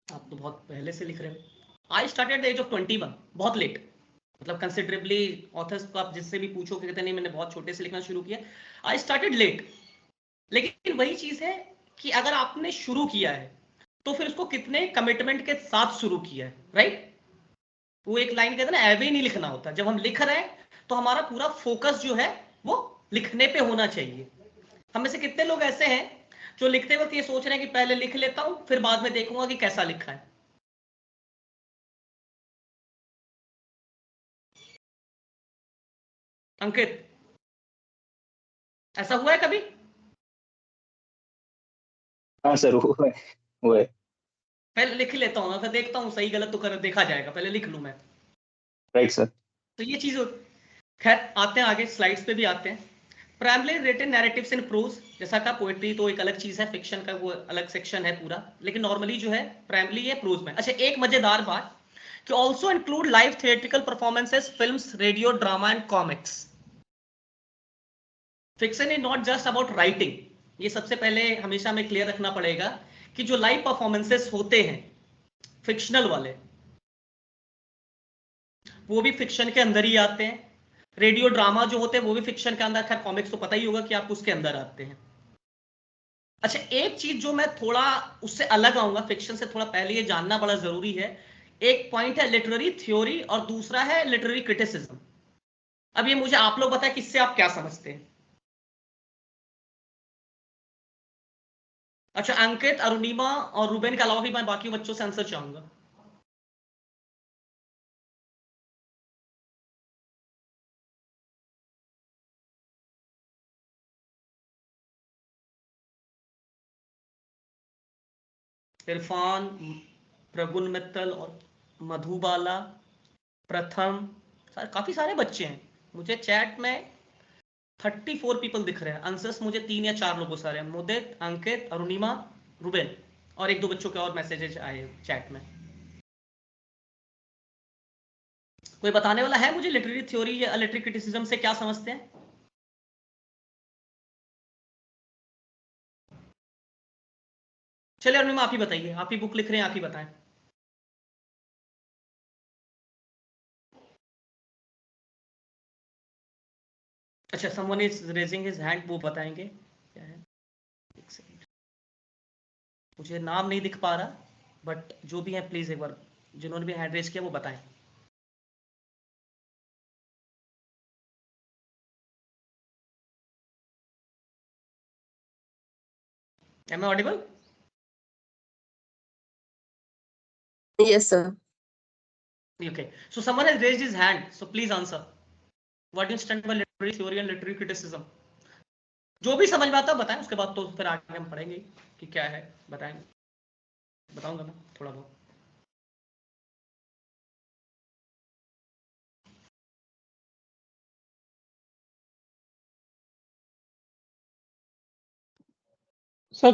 आप तो बहुत पहले से लिख रहे हो। I started the age of 21, बहुत लेट। मतलब कंसिडरेबली ऑथर्स को आप जिससे भी पूछो कि कहते नहीं मैंने बहुत छोटे से लिखना शुरू किया। I started late. लेकिन वही चीज है कि अगर आपने शुरू किया है तो फिर उसको कितने कमिटमेंट के साथ शुरू किया है, राइट? वो एक लाइन कहते हैं ना, ऐवे ही नहीं लिखना होता। जब हम लिख रहे हैं तो हमारा पूरा फोकस जो है वो लिखने पे होना चाहिए। हम में से कितने लोग ऐसे हैं जो लिखते वक्त ये सोच रहे हैं कि पहले लिख लेता हूं फिर बाद में देखूंगा कि कैसा लिखा है। अंकित, ऐसा हुआ है कभी? हाँ सर हुआ है। पहले लिख लेता हूँ फिर देखता हूँ सही गलत तो कर देखा जाएगा, पहले लिख लूं मैं। Right sir. तो ये चीज खैर आते हैं आगे, स्लाइड्स पे भी आते हैं। Primarily written narratives in prose, जैसा का पोएट्री तो एक अलग चीज है, फिक्शन का वो अलग सेक्शन है पूरा, लेकिन नॉर्मली जो है प्राइमली ये प्रोज में। अच्छा, एक मजेदार बात कि also include live theatrical performances, films, radio, drama and comics. Fiction is not just about writing, ये सबसे पहले हमेशा हमें क्लियर रखना पड़ेगा कि जो लाइव परफॉर्मेंसेस होते हैं फिक्शनल वाले, वो भी फिक्शन के अंदर ही आते हैं। रेडियो ड्रामा जो होते हैं वो भी फिक्शन के अंदर, खैर कॉमिक्स तो पता ही होगा कि आप उसके अंदर आते हैं। अच्छा, एक चीज जो मैं थोड़ा उससे अलग आऊंगा, फिक्शन से थोड़ा पहले ये जानना बड़ा जरूरी है। एक पॉइंट है लिटरेरी थ्योरी और दूसरा है लिटरेरी क्रिटिसिज्म। अब ये मुझे आप लोग बताएं कि इससे आप क्या समझते हैं? अच्छा, अंकित, अरुणिमा और रुबेन के अलावा भी मैं बाकी बच्चों से आंसर चाहूंगा। इरफान, प्रगुन मित्तल और मधुबाला, प्रथम, काफी सारे बच्चे हैं। मुझे चैट में 34 पीपल दिख रहे हैं। आंसर्स मुझे 3 या 4 लोगों सारे हैं। मुदित, अंकित, अरुणिमा, रुबेन और 1-2 बच्चों के और मैसेजेस आए चैट में। कोई बताने वाला है मुझे लिटरेरी थ्योरी या लिटरेरी क्रिटिसिज्म से क्या समझते हैं? चलिए अरुणिमा आप ही बताइए, आप ही बुक लिख रहे हैं, आप ही बताएं। अच्छा, someone is raising his hand, वो बताएंगे क्या है। एक सेकंड, मुझे नाम नहीं दिख पा रहा, बट जो भी है प्लीज एक बार जिन्होंने भी हैंड रेज किया वो बताएं। Am I audible? Yes, sir. Okay. So someone has raised his hand. So please answer. What do you understand by literary theory and literary criticism? जो भी समझ में आता है बताएं, उसके बाद तो फिर आगे हम पढ़ेंगे कि क्या है, बताएंगे, बताऊंगा मैं थोड़ा बहुत। सर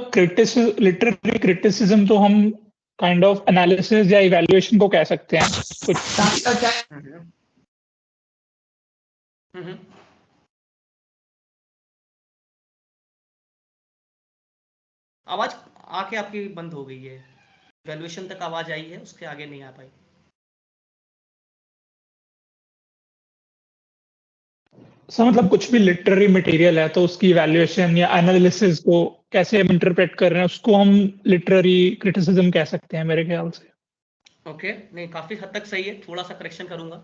लिटरेरी क्रिटिसिज्म तो हम काइंड ऑफ एनालिसिस या इवैल्यूएशन को कह सकते हैं कुछ। आवाज आके आपकी बंद हो गई है, वैल्यूएशन तक आवाज आई है, उसके आगे नहीं आ पाई। सर मतलब कुछ भी लिटरेरी मटेरियल है तो उसकी इवैल्यूएशन या एनालिसिस को कैसे हम इंटरप्रेट कर रहे हैं उसको हम लिटरेरी क्रिटिसिज्म कह सकते हैं मेरे ख्याल से। ओके, नहीं काफी हद तक सही है, थोड़ा सा करेक्शन करूंगा।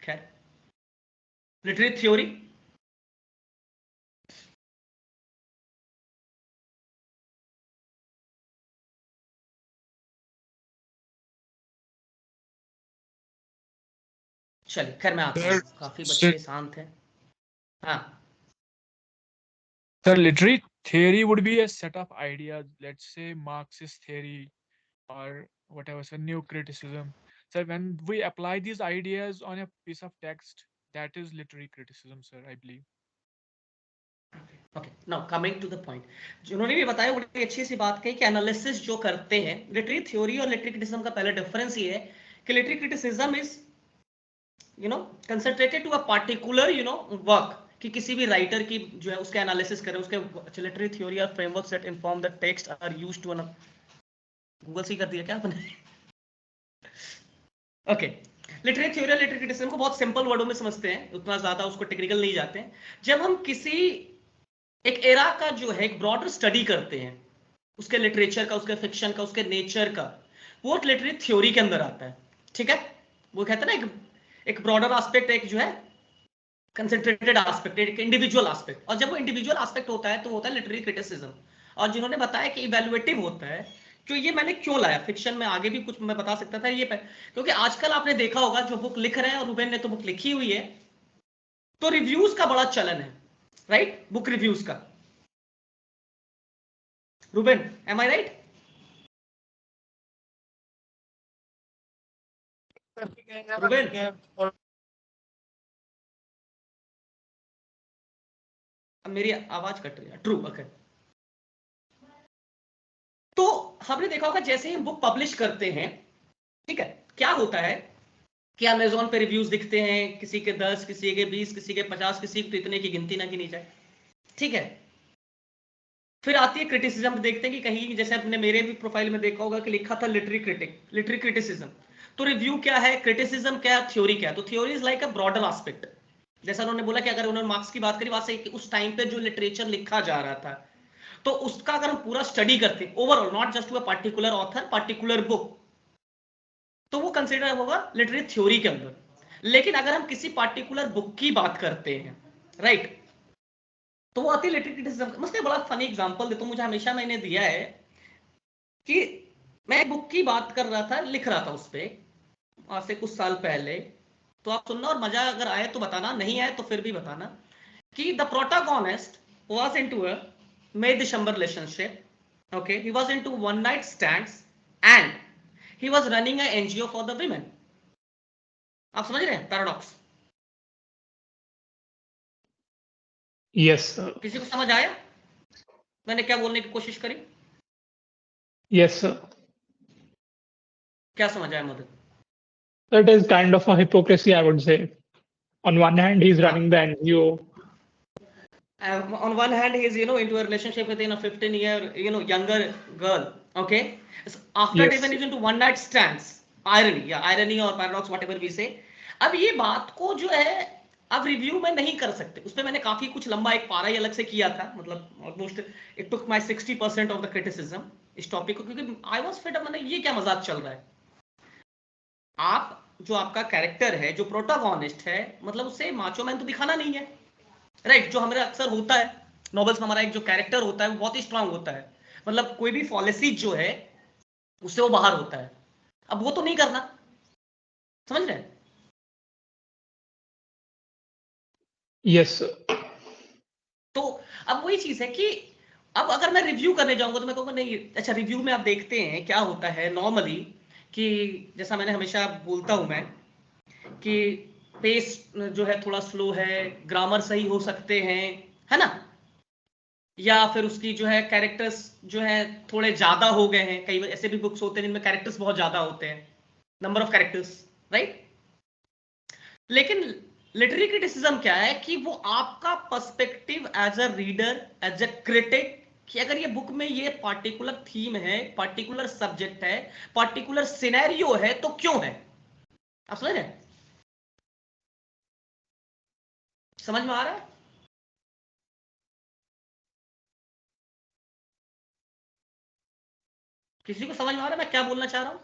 खैर, लिटरेरी थ्योरी चलिए, खैर मैं आता हूँ, काफी बच्चे शांत हैं। हाँ Sir, literary theory would be a set of ideas, let's say Marxist theory or whatever, so new criticism. So when we apply these ideas on a piece of text, that is literary criticism, sir, I believe. Okay, now coming to the point, जिन्होंने भी बताया बड़ी अच्छी सी बात कही कि analysis जो करते हैं, लिटरेरी थ्योरी और लिटरेरी क्रिटिसिज्म का पहला डिफरेंस ये है कि literary criticism is concentrated to a particular work, कि किसी भी राइटर की जो है उसका एनालिसिस करें, उसके लिटरेरी थ्योरी और frameworks that inform the text are used to Google से कर दिया क्या आपने? ओके, लिटरेरी थ्योरी और लिटरेरी क्रिटिसिज्म को बहुत सिंपल वर्डों में समझते हैं, उतना ज्यादा उसको टेक्निकल नहीं जाते हैं। जब हम किसी एक एरा का जो है एक ब्रॉडर स्टडी करते हैं, उसके लिटरेचर का, उसके फिक्शन का, उसके नेचर का, वो लिटरेरी थ्योरी के अंदर आता है। ठीक है, वो कहते हैं ना एक ब्रॉडर एस्पेक्ट, एक जो है कंसेंट्रेटेड एस्पेक्ट, एक इंडिविजुअल एस्पेक्ट, और जब वो इंडिविजुअल एस्पेक्ट होता है तो होता है लिटरेरी क्रिटिसिज्म। और जिन्होंने बताया कि इवैल्यूएटिव होता है, जो ये मैंने क्यों लाया फिक्शन में, आगे भी कुछ मैं बता सकता था ये क्योंकि आजकल आपने देखा होगा जो बुक लिख रहे हैं, और रुबेन ने तो बुक लिखी हुई है, तो रिव्यूज का बड़ा चलन है, राइट? बुक रिव्यूज का। रुबेन, एम आई राइट? रुबेन, मेरी आवाज कट रही है। True, okay. तो हमने देखा होगा जैसे ही हम बुक पब्लिश करते हैं, ठीक है, क्या होता है कि अमेजोन पे रिव्यूज दिखते हैं, किसी के 10, किसी के 20, किसी के 50, किसी के इतने की गिनती ना गिनी जाए। ठीक है, फिर आती है क्रिटिसिज्म, देखते हैं कि कहीं, जैसे आपने मेरे भी प्रोफाइल में देखा होगा कि लिखा था लिटरेरी क्रिटिक, लिटरेरी क्रिटिसिज्म। तो रिव्यू क्या है, क्रिटिसिज्म क्या है, थ्योरी क्या है? तो theory is like a broader aspect. जैसा उन्होंने बोला कि अगर उन्होंने मार्क्स की बात करी, बात सही कि उस टाइम पे जो लिटरेचर लिखा जा रहा था, तो उसका अगर हम पूरा स्टडी करते हैं overall, not just to a particular author, particular book, तो वो कंसिडर होगा लिटरेरी थ्योरी के अंदर। लेकिन अगर हम किसी पार्टिकुलर बुक की बात करते हैं, राइट, तो वो आती है लिटरेरी क्रिटिसिज्म। मुझे बड़ा फनी एग्जांपल देता हूं, मुझे हमेशा मैंने दिया है कि मैं एक बुक की बात कर रहा था, लिख रहा था उस पे आज से कुछ साल पहले, तो आप सुनना और मजा अगर आए तो बताना, नहीं आए तो फिर भी बताना, कि the protagonist was into a May December relationship. Okay, he was into one night stands and he was running a NGO for the women. आप समझ रहे हैं पैराडॉक्स? Yes, sir. किसी को समझ आया मैंने क्या बोलने की कोशिश करी? Yes, sir. क्या समझ आया मदद? That is kind of a hypocrisy, I would say. On one hand, he's running the NGO. On one hand, he is into a relationship with a 15-year younger girl. Okay, so after Yes. even is into one night stands. Irony or paradox, whatever we say. अब ये बात को जो है अब review में नहीं कर सकते, उस पर मैंने काफी कुछ लंबा एक पारा ही अलग से किया था, मतलब almost it took my 60% of the criticism इस टॉपिक को, क्योंकि आई वाज फेड अप, मैंने ये क्या मजाक चल रहा है। आप जो आपका कैरेक्टर है, जो प्रोटोगोनिस्ट है, मतलब उसे माचो मैन तो दिखाना नहीं है, राइट? जो हमारा अक्सर होता है नॉवेल्स में, हमारा एक जो कैरेक्टर होता है वो बहुत ही स्ट्रांग होता है, मतलब कोई भी फॉलिसी जो है उससे वो बाहर होता है। अब वो तो नहीं करना, समझ रहे हैं? Yes, sir. तो अब वही चीज है कि अब अगर मैं रिव्यू करने जाऊंगा तो मैं कहूंगा नहीं, अच्छा रिव्यू में आप देखते हैं क्या होता है नॉर्मली, कि जैसा मैंने हमेशा बोलता हूं मैं कि पेस जो है थोड़ा स्लो है, ग्रामर सही हो सकते हैं, है ना, या फिर उसकी जो है कैरेक्टर्स जो है थोड़े ज्यादा हो गए हैं। कई ऐसे भी बुक्स होते हैं जिनमें कैरेक्टर्स बहुत ज्यादा होते हैं, नंबर ऑफ कैरेक्टर्स, राइट? लेकिन लिटरेरी क्रिटिसिज्म क्या है कि वो आपका perspective as a reader, as a critic, कि अगर ये बुक में ये पार्टिकुलर थीम है, पार्टिकुलर सब्जेक्ट है, पार्टिकुलर सिनेरियो है, तो क्यों है। आप समझ रहे हैं? समझ में आ रहा है? किसी को समझ में आ रहा है मैं क्या बोलना चाह रहा हूं?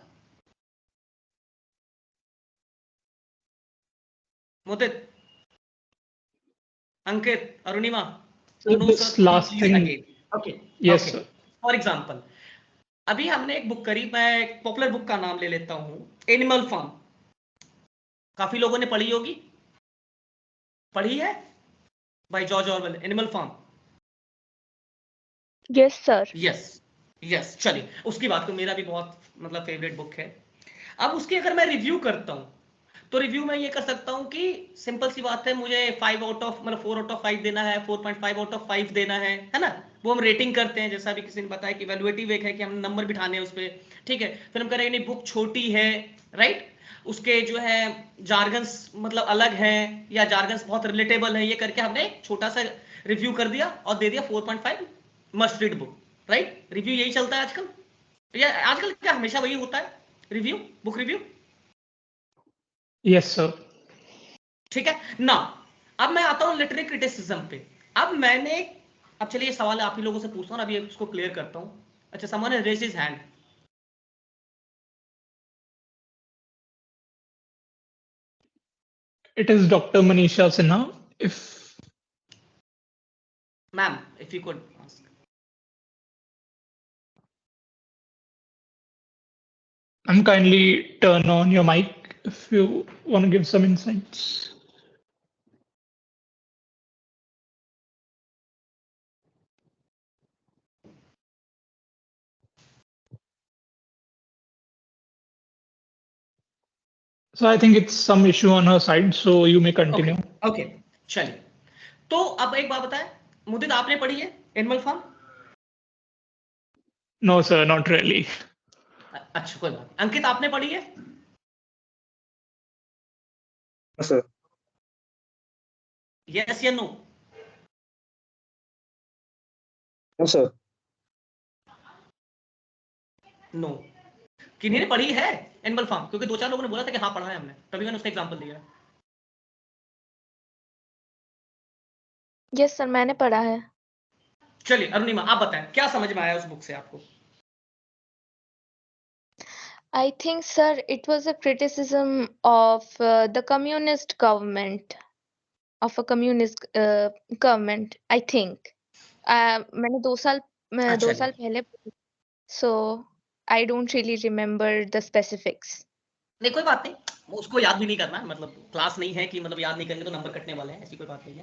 Mudit, Ankit, Arunima, So Anu this sir, last thing. Okay, Yes, sir. For example अभी हमने एक बुक करी, मैं एक पॉपुलर बुक का नाम ले लेता हूं, एनिमल फार्म। काफी लोगों ने पढ़ी होगी, पढ़ी है by George Orwell, Animal Farm? Yes sir. Yes, चलिए उसकी बात को, मेरा भी बहुत मतलब फेवरेट बुक है। अब उसकी अगर मैं रिव्यू करता हूं तो रिव्यू में ये कर सकता हूं कि सिंपल सी बात है, मुझे 5 आउट ऑफ मतलब 4 आउट ऑफ 5 देना है, 4.5 आउट ऑफ 5 देना है ना। वो हम रेटिंग करते हैं, जैसा भी किसी ने बताया कि वैल्यूएटिव एक है कि हम नंबर बिठाने हैं उस पर, ठीक है। फिर हम कह रहे हैं नहीं बुक छोटी है, राइट, उसके जो है जार्गन्स मतलब अलग हैं, या जार्गन्स बहुत रिलेटेबल है, ये करके हमने छोटा सा रिव्यू कर दिया और दे दिया 4.5 must read book, right. Review यही चलता है आजकल, या आजकल क्या हमेशा वही होता है review, book review? Yes, sir. ठीक है ना। अब मैं आता हूं लिटरेरी क्रिटिसिज्म पे। अब चलिए ये सवाल आप ही लोगों से पूछता हूं, अभी इसको क्लियर करता हूं। अच्छा, someone has raised his hand. It is Dr. Manisha Sinha. If ma'am if you could ask. I'm kindly turn on your mic if you want to give some insights. So I think it's some issue on her side, so you may continue. Okay चलिए, तो अब एक बात बताएं, मुदित आपने पढ़ी है Animal Farm? No, sir, not really. अच्छा कोई बात। अंकित आपने पढ़ी है? सर यस या नो? Sir no. किन्हीं ने पढ़ी है एनिमल फार्म? क्योंकि 2-4 लोगों ने बोला था कि हाँ पढ़ा है हमने, तभी मैंने उसका एग्जांपल दिया। यस सर, मैंने पढ़ा है। चलिए अरुणिमा आप बताएं क्या समझ में आया उस बुक से आपको? I think, sir, it was a criticism of the communist government, of a communist government, I think. मैंने 2 साल अच्छा, पहले, so I don't really remember the specifics. नहीं कोई बात नहीं, उसको याद भी नहीं करना है, मतलब क्लास नहीं है कि मतलब याद नहीं करेंगे तो नंबर कटने वाले हैं, ऐसी कोई बात नहीं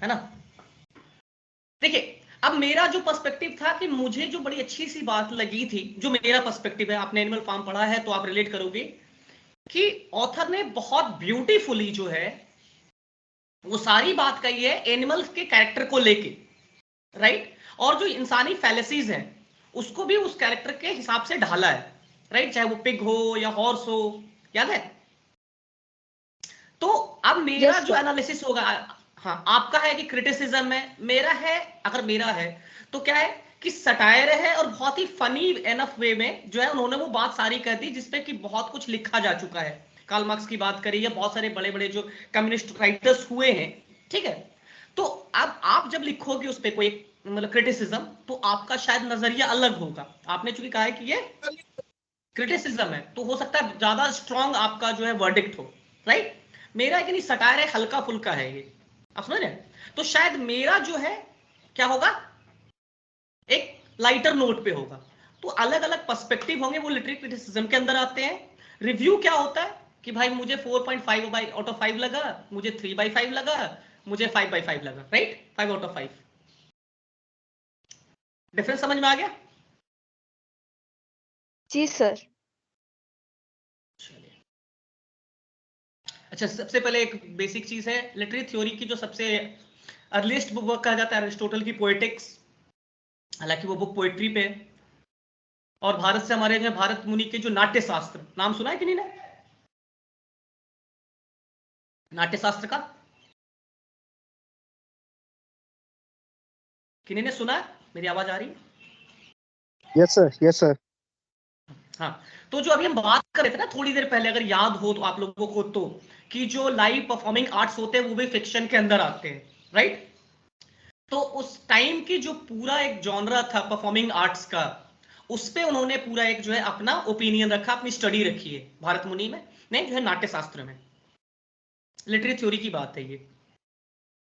है ना। देखिए अब मेरा जो पर्सपेक्टिव था कि मुझे जो बड़ी अच्छी सी बात लगी थी, जो मेरा पर्सपेक्टिव है, आपने एनिमल फार्म पढ़ा है तो आप रिलेट करोगे कि ऑथर ने बहुत ब्यूटीफुली जो है वो सारी बात कही है एनिमल्स के कैरेक्टर को लेके, राइट, और जो इंसानी फैलेसीज हैं उसको भी उस कैरेक्टर के हिसाब से ढाला है, राइट, चाहे वो पिग हो या हॉर्स हो, याद है। तो अब मेरा Yes, जो sir. एनालिसिस होगा, हाँ, आपका है कि क्रिटिसिज्म है, मेरा है, अगर मेरा है तो क्या है कि सटायर है और बहुत ही फनी एनफ वे में जो है उन्होंने वो बात सारी कर दी जिसपे कि बहुत कुछ लिखा जा चुका है। कार्ल मार्क्स की बात करी या बहुत सारे बड़े बड़े जो कम्युनिस्ट राइटर्स हुए हैं, ठीक है। तो अब आप जब लिखोगे उस पर कोई मतलब क्रिटिसिज्म, तो आपका शायद नजरिया अलग होगा। आपने चूंकि कहा है कि ये क्रिटिसिज्म है तो हो सकता है ज्यादा स्ट्रॉन्ग आपका जो है वर्डिक्ट हो, राइट। मेरा है कि नहीं, सटायर है, हल्का फुल्का है ये, आप समझ रहे हैं। तो शायद मेरा जो है क्या होगा, एक लाइटर नोट पे होगा। तो अलग अलग पर्सपेक्टिव होंगे, वो लिटरेरी क्रिटिसिज्म के अंदर आते हैं। रिव्यू क्या होता है कि भाई मुझे 4.5 आउट ऑफ 5 लगा, मुझे 3/5 लगा, मुझे 5/5 लगा, राइट, 5 आउट ऑफ 5। डिफरेंस समझ में आ गया? जी सर. अच्छा, सबसे पहले एक बेसिक चीज है, लिटरेरी थ्योरी की जो सबसे अर्लीस्ट बुक कहा जाता है अरिस्टोटल की पोएटिक्स, हालांकि वो बुक पोएट्री पे है। और भारत से हमारे जो भारत मुनि के जो नाट्य शास्त्र, नाम सुना है कि नहीं ने नाट्य शास्त्र का? किन्हीं ने सुना है? मेरी आवाज आ रही है? Yes sir, yes sir. हाँ, तो जो अभी हम बात कर रहे थे ना थोड़ी देर पहले, अगर याद हो तो आप लोगों को, तो कि जो लाइव परफॉर्मिंग आर्ट्स होते हैं वो भी फिक्शन के अंदर आते हैं, राइट। तो उस टाइम की जो पूरा एक जॉनरा था परफॉर्मिंग आर्ट्स का, उस पे उन्होंने पूरा एक जो है अपना ओपिनियन रखा, अपनी स्टडी रखी है भारत मुनि में, नहीं जो है नाट्य शास्त्र में। लिटरेरी थ्योरी की बात है ये,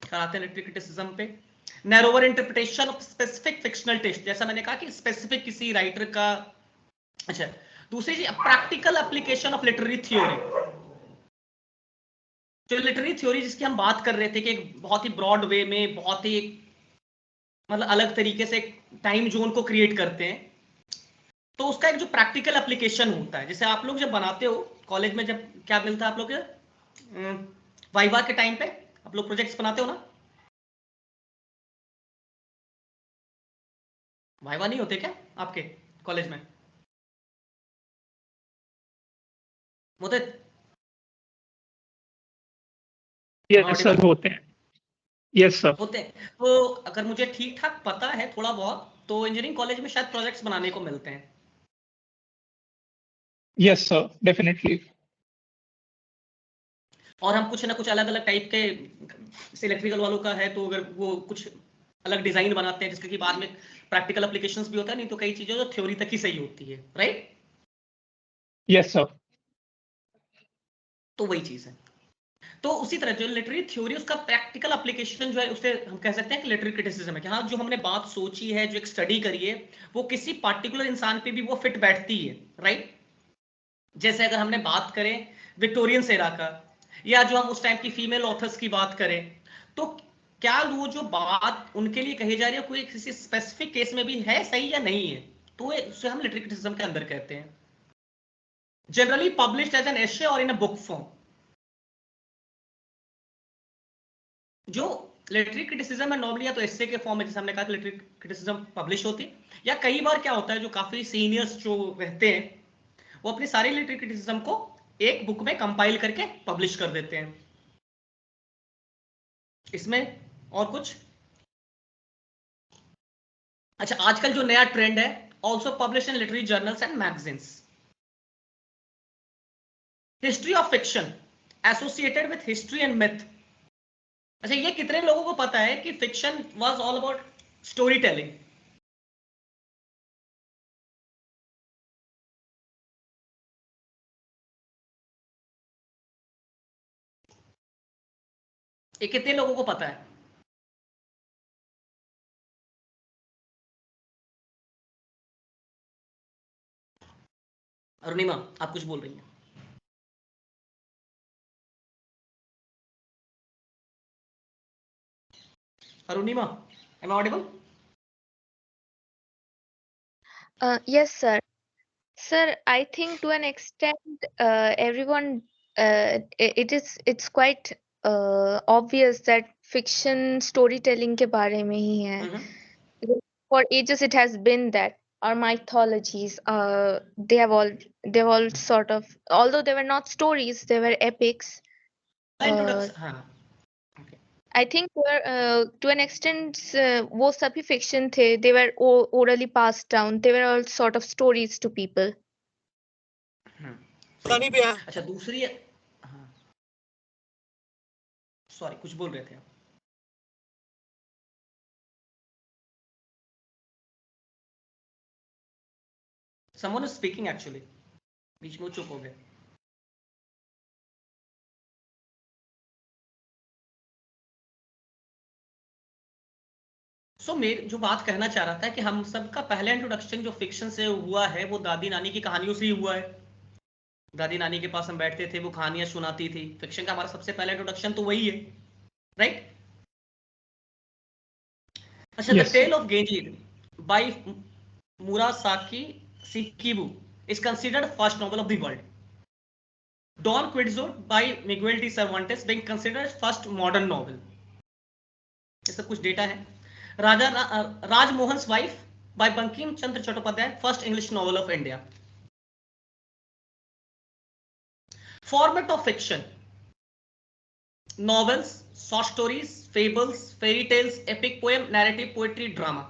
कराते हैं लिटरेरी क्रिटिसिज्म पे। Narrower interpretation of specific fictional text, जैसा मैंने कहा कि स्पेसिफिक किसी राइटर का। अच्छा, दूसरी चीज practical application of literary theory. जो लिटरेरी थ्योरी जिसकी हम बात कर रहे थे कि एक बहुत ही ब्रॉड वे में, बहुत ही मतलब अलग तरीके से टाइम जोन को क्रिएट करते हैं, तो उसका एक जो प्रैक्टिकल एप्लीकेशन होता है, जैसे आप लोग जब बनाते हो कॉलेज में, जब क्या मिलता है आप लोग वाइवा के टाइम पे, आप लोग प्रोजेक्ट्स बनाते हो ना? वाइवा नहीं होते क्या आपके कॉलेज में? होते? यस सर, होते हैं। Yes sir. होते हैं। तो अगर मुझे ठीक ठाक पता है थोड़ा बहुत, तो इंजीनियरिंग कॉलेज में शायद प्रोजेक्ट्स बनाने को मिलते हैं। Yes sir, definitely. और हम कुछ ना कुछ अलग अलग टाइप के, इलेक्ट्रिकल वालों का है तो अगर वो कुछ अलग डिजाइन बनाते हैं जिसके कि बाद में प्रैक्टिकल एप्लीकेशंस भी होता है, नहीं तो कई चीजें जो थ्योरी तक ही सही होती है, राइट। Yes sir. तो वही चीज है। तो उसी तरह जो लिटरेरी थ्योरी, उसका प्रैक्टिकल एप्लीकेशन जो है, उसे हम कह सकते हैं कि लिटरेरी क्रिटिसिज्म है, कि हाँ जो हमने बात सोची है, जो एक स्टडी करी है, वो किसी पार्टिकुलर इंसान पे भी वो फिट बैठती है, राइट। जैसे अगर हमने बात करें विक्टोरियन एरा का, या जो हम उस टाइम की फीमेल ऑथर्स की बात करें, तो क्या वो जो बात उनके लिए कही जा रही है कोई किसी स्पेसिफिक केस में भी है सही या नहीं है, तो उसे हम लिटरेरी क्रिटिसिज्म के अंदर कहते हैं। जनरली पब्लिश्ड एज एन एशे और इन अ बुक फॉर्म। जो लिटरेरी क्रिटिसिज्म है नॉर्मली या तो एस्से के फॉर्म में, जैसे हमने कहा कि लिटरेरी क्रिटिसिज्म पब्लिश होती है, या कई बार क्या होता है जो काफी सीनियर्स जो रहते हैं वो अपनी सारी लिटरेरी क्रिटिसिज्म को एक बुक में कंपाइल करके पब्लिश कर देते हैं। इसमें और कुछ? अच्छा, आजकल जो नया ट्रेंड है, also publish in literary journals and magazines. History of fiction associated with history and myth. अच्छा, ये कितने लोगों को पता है कि fiction was all about story telling? ये कितने लोगों को पता है? अरुणिमा, आप कुछ बोल रही हैं? Arunima, am I audible? Yes, sir. Sir, I think to an extent, everyone, it's quite obvious that fiction storytelling के बारे में ही है. Because for ages it has been that our mythologies, they've all sort of, although they were not stories, they were epics. Introduction हाँ I think to an extent वो सभी fiction थे. They were orally passed down. They were all sort of stories to people. अच्छा दूसरी हाँ sorry कुछ बोल रहे थे आप. Someone is speaking actually. बीच में चुप हो गए. सो मेरे जो बात कहना चाह रहा था कि हम सबका पहला इंट्रोडक्शन जो फिक्शन से हुआ है वो दादी नानी की कहानियों से ही हुआ है. दादी नानी के पास हम बैठते थे, वो कहानियां सुनाती थी. फिक्शन का हमारा सबसे पहला इंट्रोडक्शन तो वही है, राइट? अच्छा, the tale of Genji by Murasaki Shikibu is considered first novel of the world. Don Quixote by Miguel de Cervantes being considered first modern novel. ये सब कुछ डेटा है. Raja Rajmohan's wife by Bankim Chandra Chattopadhyay first English novel of India. Format of fiction: novels, short stories, fables, fairy tales, epic poem, narrative, poetry, drama.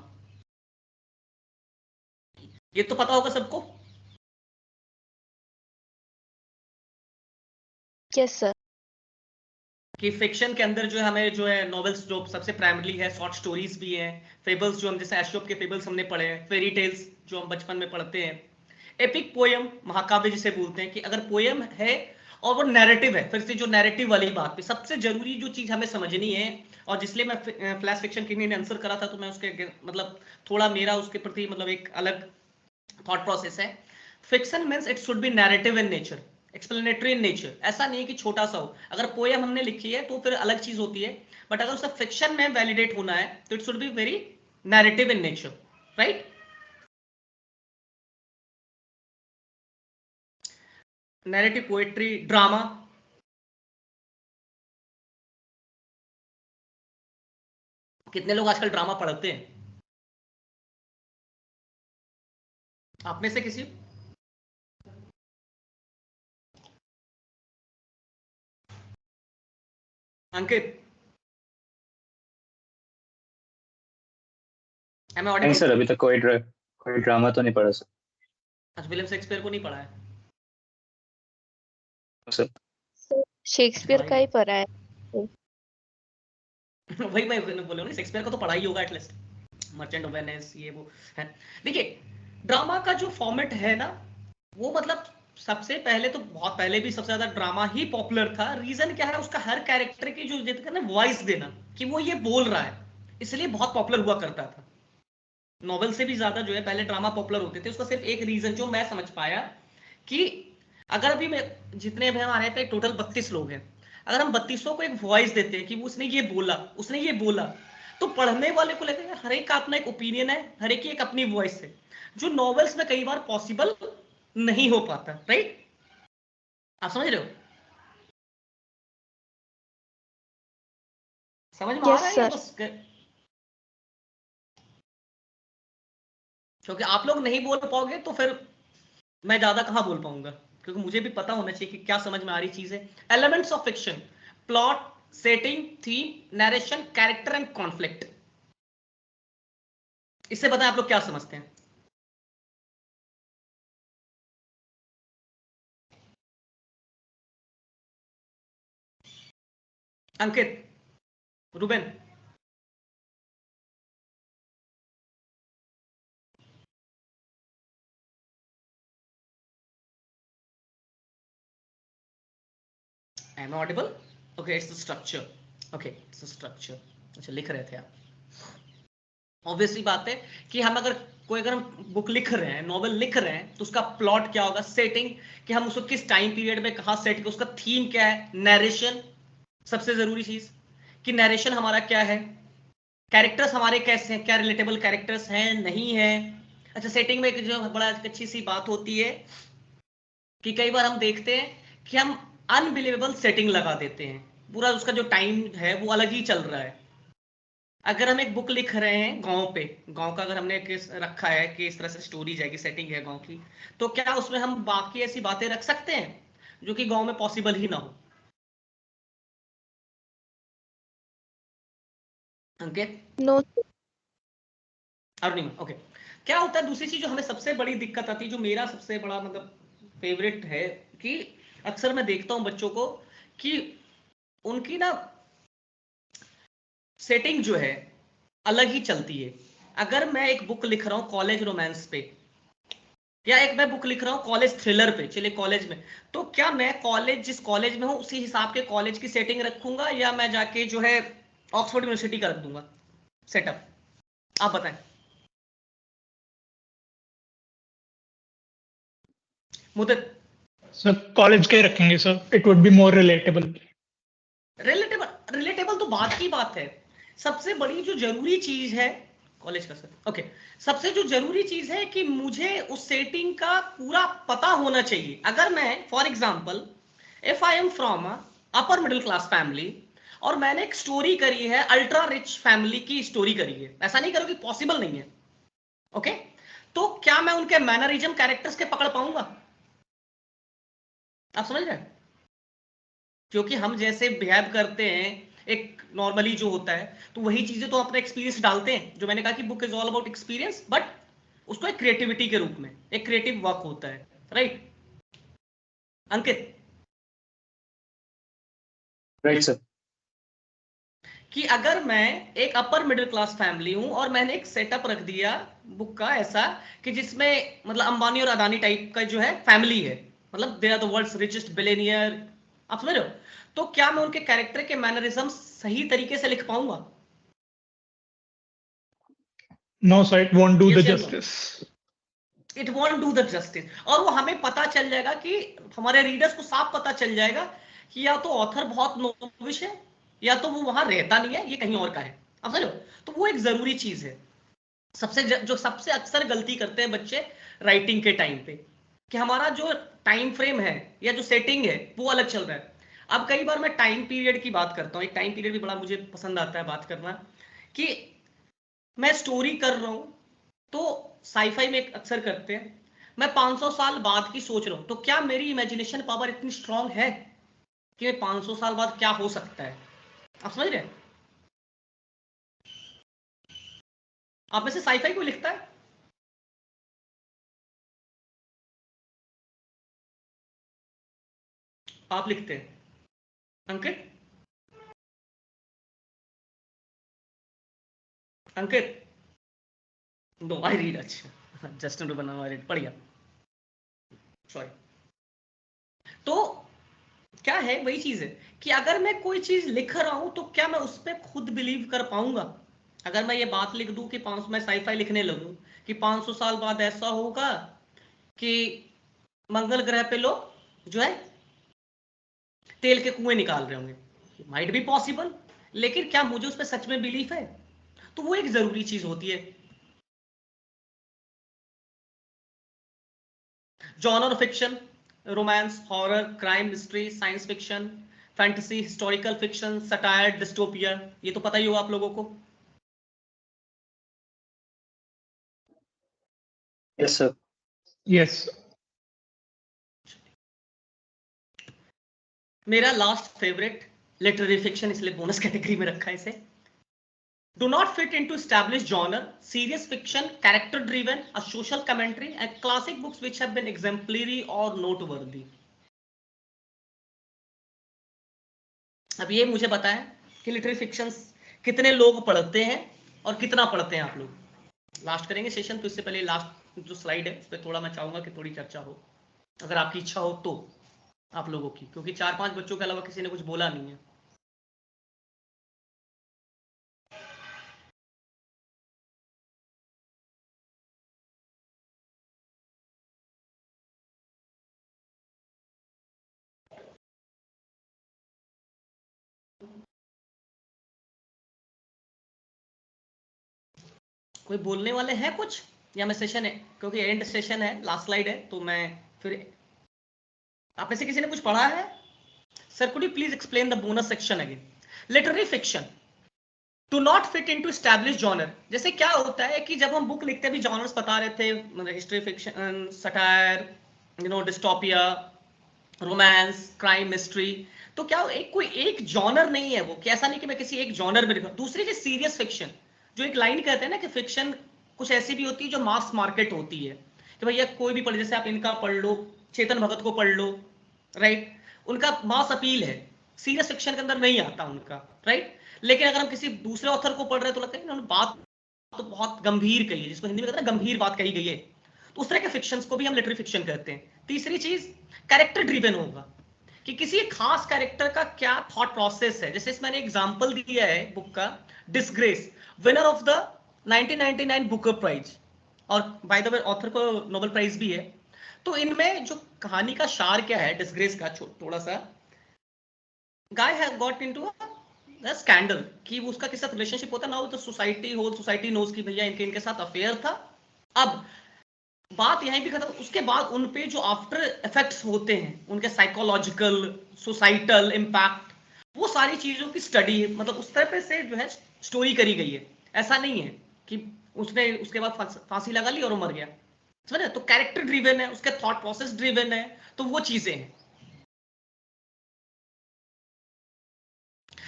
ये तो पता होगा सबको. Yes sir. कि फिक्शन के अंदर जो है हमें जो है नॉवेल्स जो सबसे प्राइमरी है, शॉर्ट स्टोरीज भी हैं, फेबल्स जो हम जैसे एशोप के फेबल्स हमने पढ़े हैं, फेरी टेल्स जो हम बचपन में पढ़ते हैं, एपिक पोएम महाकाव्य जिसे बोलते हैं कि अगर पोएम है और वो नैरेटिव है, फिर से जो नैरेटिव वाली बात पे सबसे जरूरी जो चीज हमें समझनी है, और जिसलिए मैं फ्लैश फिक्शन के लिए आंसर करा था तो मैं उसके मतलब थोड़ा मेरा उसके प्रति मतलब एक अलग थॉट प्रोसेस है. Fiction means it should be narrative in nature, explanatory in nature. ऐसा नहीं है कि छोटा सा हो. अगर पोएम हमने लिखी है तो फिर अलग चीज होती है, बट अगर उसे फिक्शन में वैलिडेट होना है तो it should be very narrative in nature, right? Narrative, poetry, drama. कितने लोग आजकल ड्रामा पढ़ते हैं? आप में से किसी? अंकित, नहीं सर, अभी तक कोई ड्रामा तो नहीं पढ़ा सर. अच्छा, विलियम शेक्सपियर को नहीं पढ़ा है सर? शेक्सपियर का ही पढ़ा है. वही मैं बोल रहा, शेक्सपियर का तो पढ़ा ही होगा एटलीस्ट. मर्चेंट ऑफ वेनिस ये वो है. देखिए, ड्रामा का जो फॉर्मेट है ना, वो मतलब सबसे पहले तो बहुत पहले भी सबसे ज्यादा ड्रामा ही पॉपुलर था. रीजन क्या है? उसका हर कैरेक्टर की जो कहते हैं ना वॉइस देना, कि वो ये बोल रहा है, इसलिए बहुत पॉपुलर हुआ करता था. नॉवेल से भी ज्यादा जो है पहले ड्रामा पॉपुलर होते थे. उसका सिर्फ एक रीजन जो मैं समझ पाया कि अगर अभी मैं जितने भी हमारे पे टोटल 32 लोग हैं, अगर हम 32 को एक वॉइस देते हैं कि उसने ये बोला, उसने ये बोला, तो पढ़ने वाले को लगेगा हर एक का अपना एक ओपिनियन है, हर एक की एक अपनी वॉइस है, जो नॉवेल्स में कई बार पॉसिबल नहीं हो पाता, राइट? आप समझ रहे हो? समझ में आ रहा है या बस? क्योंकि आप लोग नहीं बोल पाओगे तो फिर मैं ज्यादा कहां बोल पाऊंगा, क्योंकि मुझे भी पता होना चाहिए कि क्या समझ में आ रही चीज है. Elements of fiction: plot, setting, theme, narration, character and conflict. इससे बताएं आप लोग क्या समझते हैं? अंकित, Reuben, am I audible? Okay, it's the structure. Okay, it's the structure. अच्छा, लिख रहे थे आप. ऑब्वियसली बात है कि हम अगर हम बुक लिख रहे हैं, नॉवेल लिख रहे हैं, तो उसका प्लॉट क्या होगा, सेटिंग कि हम उसको किस टाइम पीरियड में कहां सेट करें, उसका थीम क्या है, नरेशन सबसे जरूरी चीज कि नरेशन हमारा क्या है, कैरेक्टर्स हमारे कैसे हैं, क्या रिलेटेबल कैरेक्टर्स हैं नहीं है, अच्छा, सेटिंग में एक जो बड़ा अच्छी सी बात होती है कि कई बार हम देखते हैं कि हम अनबिलीवेबल सेटिंग लगा देते हैं, पूरा उसका जो टाइम है वो अलग ही चल रहा है। अगर हम एक बुक लिख रहे हैं गांव पे, गांव का अगर हमने केस रखा है कि इस तरह से स्टोरी जाएगी, सेटिंग है गांव की, तो क्या उसमें हम बाकी ऐसी बातें रख सकते हैं जो कि गांव में पॉसिबल ही ना हो? अंकित? नो। Earning, okay. क्या होता है, दूसरी चीज जो हमें सबसे बड़ी दिक्कत आती है, जो मेरा सबसे बड़ा मतलब फेवरेट है, कि अक्सर मैं देखता हूं बच्चों को कि उनकी ना सेटिंग जो है अलग ही चलती है। अगर मैं एक बुक लिख रहा हूं कॉलेज रोमांस पे, या एक मैं बुक लिख रहा हूं कॉलेज थ्रिलर पे, चलिए कॉलेज में, तो क्या मैं कॉलेज जिस कॉलेज में हूं उसी हिसाब के कॉलेज की सेटिंग रखूंगा, या मैं जाके जो है ऑक्सफोर्ड यूनिवर्सिटी का रख दूंगा सेटअप? आप बताएं मुझे। सर कॉलेज के ही रखेंगे sir, it would be more relatable. Relatable relatable तो बात की बात है। सबसे बड़ी जो जरूरी चीज है कॉलेज का, सर ओके, सबसे जो जरूरी चीज है कि मुझे उस सेटिंग का पूरा पता होना चाहिए। अगर मैं for example if I am from upper middle class family और मैंने एक स्टोरी करी है अल्ट्रा रिच फैमिली की स्टोरी करी है, ऐसा नहीं करो कि पॉसिबल नहीं है, ओके, तो क्या मैं उनके मैनरिज्म कैरेक्टर्स के पकड़ पाऊंगा? आप समझ रहे हैं? क्योंकि हम जैसे बिहेव करते हैं एक नॉर्मली जो होता है, तो वही चीजें तो अपना एक्सपीरियंस डालते हैं। जो मैंने कहा कि book is all about experience, but उसको एक क्रिएटिविटी के रूप में, एक क्रिएटिव वर्क होता है, राइट अंकित? Right sir. कि अगर मैं एक अपर मिडिल क्लास फैमिली हूं और मैंने एक सेटअप रख दिया बुक का ऐसा कि जिसमें मतलब अंबानी और अदानी टाइप का जो है फैमिली है, मतलब they are the world's richest billionaire, आप समझ रहे हो, तो क्या मैं उनके कैरेक्टर के मैनरिज्म सही तरीके से लिख पाऊंगा? No sir, it won't do the Yes or no? Justice. It won't do the justice. और वो हमें पता चल जाएगा कि हमारे रीडर्स को साफ पता चल जाएगा कि या तो ऑथर बहुत नोविश है, या तो वो वहां रहता नहीं है, ये कहीं और का है। आप समझ लो, तो वो एक जरूरी चीज है। जो सबसे अक्सर गलती करते हैं बच्चे राइटिंग के टाइम पे, कि हमारा जो टाइम फ्रेम है या जो सेटिंग है वो अलग चल रहा है। अब कई बार मैं टाइम पीरियड की बात करता हूँ, एक टाइम पीरियड भी बड़ा मुझे पसंद आता है बात करना, कि मैं स्टोरी कर रहा हूं, तो साईफाई में अक्सर करते हैं मैं 500 साल बाद की सोच रहा हूं, तो क्या मेरी इमेजिनेशन पावर इतनी स्ट्रांग है कि 500 साल बाद क्या हो सकता है? आप समझ रहे हैं? आप में से साईफाई कोई लिखता है? आप लिखते हैं Ankit? Ankit? No, I read. अच्छा, जस्टिन रूबन, आई रीड, बढ़िया, सॉरी। तो क्या है, वही चीज है कि अगर मैं कोई चीज लिख रहा हूं तो क्या मैं उस पर खुद बिलीव कर पाऊंगा? अगर मैं ये बात लिख दूं कि 500, मैं साईफाई लिखने लगूं कि 500 साल बाद ऐसा होगा कि मंगल ग्रह पे लोग जो है तेल के कुएं निकाल रहे होंगे, माइट बी पॉसिबल, लेकिन क्या मुझे उस पर सच में बिलीफ है? तो वो एक जरूरी चीज होती है। Genre fiction, romance, horror, crime, mystery, science fiction, fantasy, historical fiction, satire, dystopia, ये तो पता ही होगा आप लोगों को। Yes sir. यस। मेरा लास्ट फेवरेट लिटरेरी फिक्शन, इसलिए बोनस कैटेगरी में रखा है इसे। Do not fit into established genre, serious fiction, character driven, a social commentary, and classic books which have been exemplary or noteworthy. अब ये मुझे बताएं कि लिटरेरी फिक्शंस कितने लोग पढ़ते हैं और कितना पढ़ते हैं आप लोग? लास्ट करेंगे सेशन, तो इससे पहले लास्ट जो स्लाइड है उस पर थोड़ा मैं चाहूंगा कि थोड़ी चर्चा हो, अगर आपकी इच्छा हो तो, आप लोगों की, क्योंकि 4-5 बच्चों के अलावा किसी ने कुछ बोला नहीं है। कोई बोलने वाले हैं कुछ? या मैं सेशन है, क्योंकि एंड सेशन है, लास्ट स्लाइड है, तो मैं फिर आप में से किसी ने कुछ पढ़ा है? Sir could you please explain the bonus section again. Literary fiction to not fit into establish genre. जैसे क्या होता है कि जब हम बुक लिखते हैं, भी जॉनर्स बता रहे थे, मतलब history fiction, satire, dystopia, romance, crime, mystery, तो क्या कोई एक जॉनर नहीं है वो, कि ऐसा नहीं कि मैं किसी एक जॉनर में लिखूं। दूसरी चीज सीरियस फिक्शन, जो एक लाइन कहते हैं ना कि फिक्शन कुछ ऐसी भी होती है जो मास मार्केट होती है, कि भैया कोई भी पढ़, जैसे आप इनका पढ़ लो, चेतन भगत को पढ़ लो, राइट, उनका मास अपील है, सीरियस फिक्शन के अंदर नहीं आता उनका, राइट। लेकिन अगर हम किसी दूसरे ऑथर को पढ़ रहे हैं तो लगता है उन्होंने बात तो बहुत गंभीर कही है, जिसको हिंदी में कहते हैं ना गंभीर बात कही गई है, तो उस तरह के फिक्शंस को भी हम लिटरेरी फिक्शन कहते हैं। तीसरी चीज कैरेक्टर ड्रिवन होगा, कि किसी एक खास कैरेक्टर का क्या थॉट प्रोसेस है। जैसे मैंने एग्जांपल दिया है बुक का, Disgrace, winner of the 1999 Booker prize, और बाय द वे ऑथर को नोबेल प्राइज भी है। तो इनमें जो कहानी का सार क्या है डिसग्रेस का, थोड़ा सा, guy has got into a scandal, कि उसका किसी साथ रिलेशनशिप होता है ना, वो तो सोसाइटी, होल सोसाइटी नोज कि भैया इनके साथ अफेयर था। अब बात यहीं भी खत्म, उसके बाद उन पे जो आफ्टर इफेक्ट्स होते हैं, उनके साइकोलॉजिकल, सोसाइटल इम्पैक्ट, वो सारी चीजों की स्टडी, मतलब उस तरह से जो है स्टोरी करी गई है। ऐसा नहीं है कि उसने उसके बाद फांसी लगा ली और वो मर गया, समझे। तो कैरेक्टर ड्रिवन है, उसके थॉट प्रोसेस ड्रिवन है, तो वो चीजें हैं।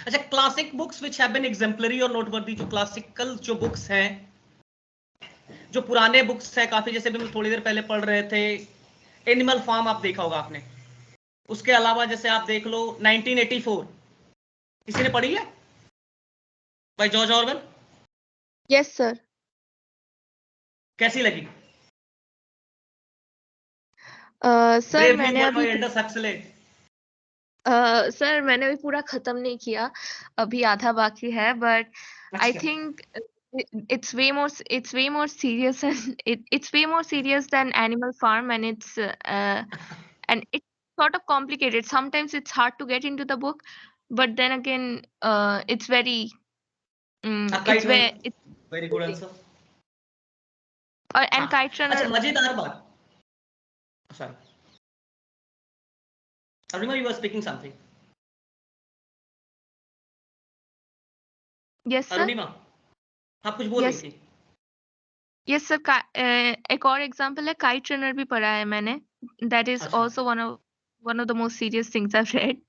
अच्छा, classic books which have been exemplary और नोटवर्दी, जो क्लासिकल जो बुक्स हैं, जो पुराने बुक्स हैं काफी, जैसे भी हम थोड़ी देर पहले पढ़ रहे थे, एनिमल फार्म आप देखा होगा आपने। उसके अलावा जैसे आप देख लो 1984, किसी ने पढ़ी है by George Orwell? Yes sir. कैसी लगी? सर ब्रेव न्यू मैंने वर्ल्ड अभी बाय एल्डस हक्सले। सर मैंने अभी पूरा खत्म नहीं किया, अभी आधा बाकी है, बट आई अच्छा, think it's way more serious and it's way more serious than Animal Farm, and it's sort of complicated. Sometimes it's hard to get into the book, but then again it's very it's very good answer. and Kite Runner. अच्छा, मजेदार बात, sorry Arunima, you are speaking something. Yes sir. Arunima, आप कुछ बोल Yes. रही थी? Yes sir, एक और एग्जांपल है, काइट रनर भी पढ़ा है मैंने, दैट इज अच्छा। Also one of the most serious things I have read.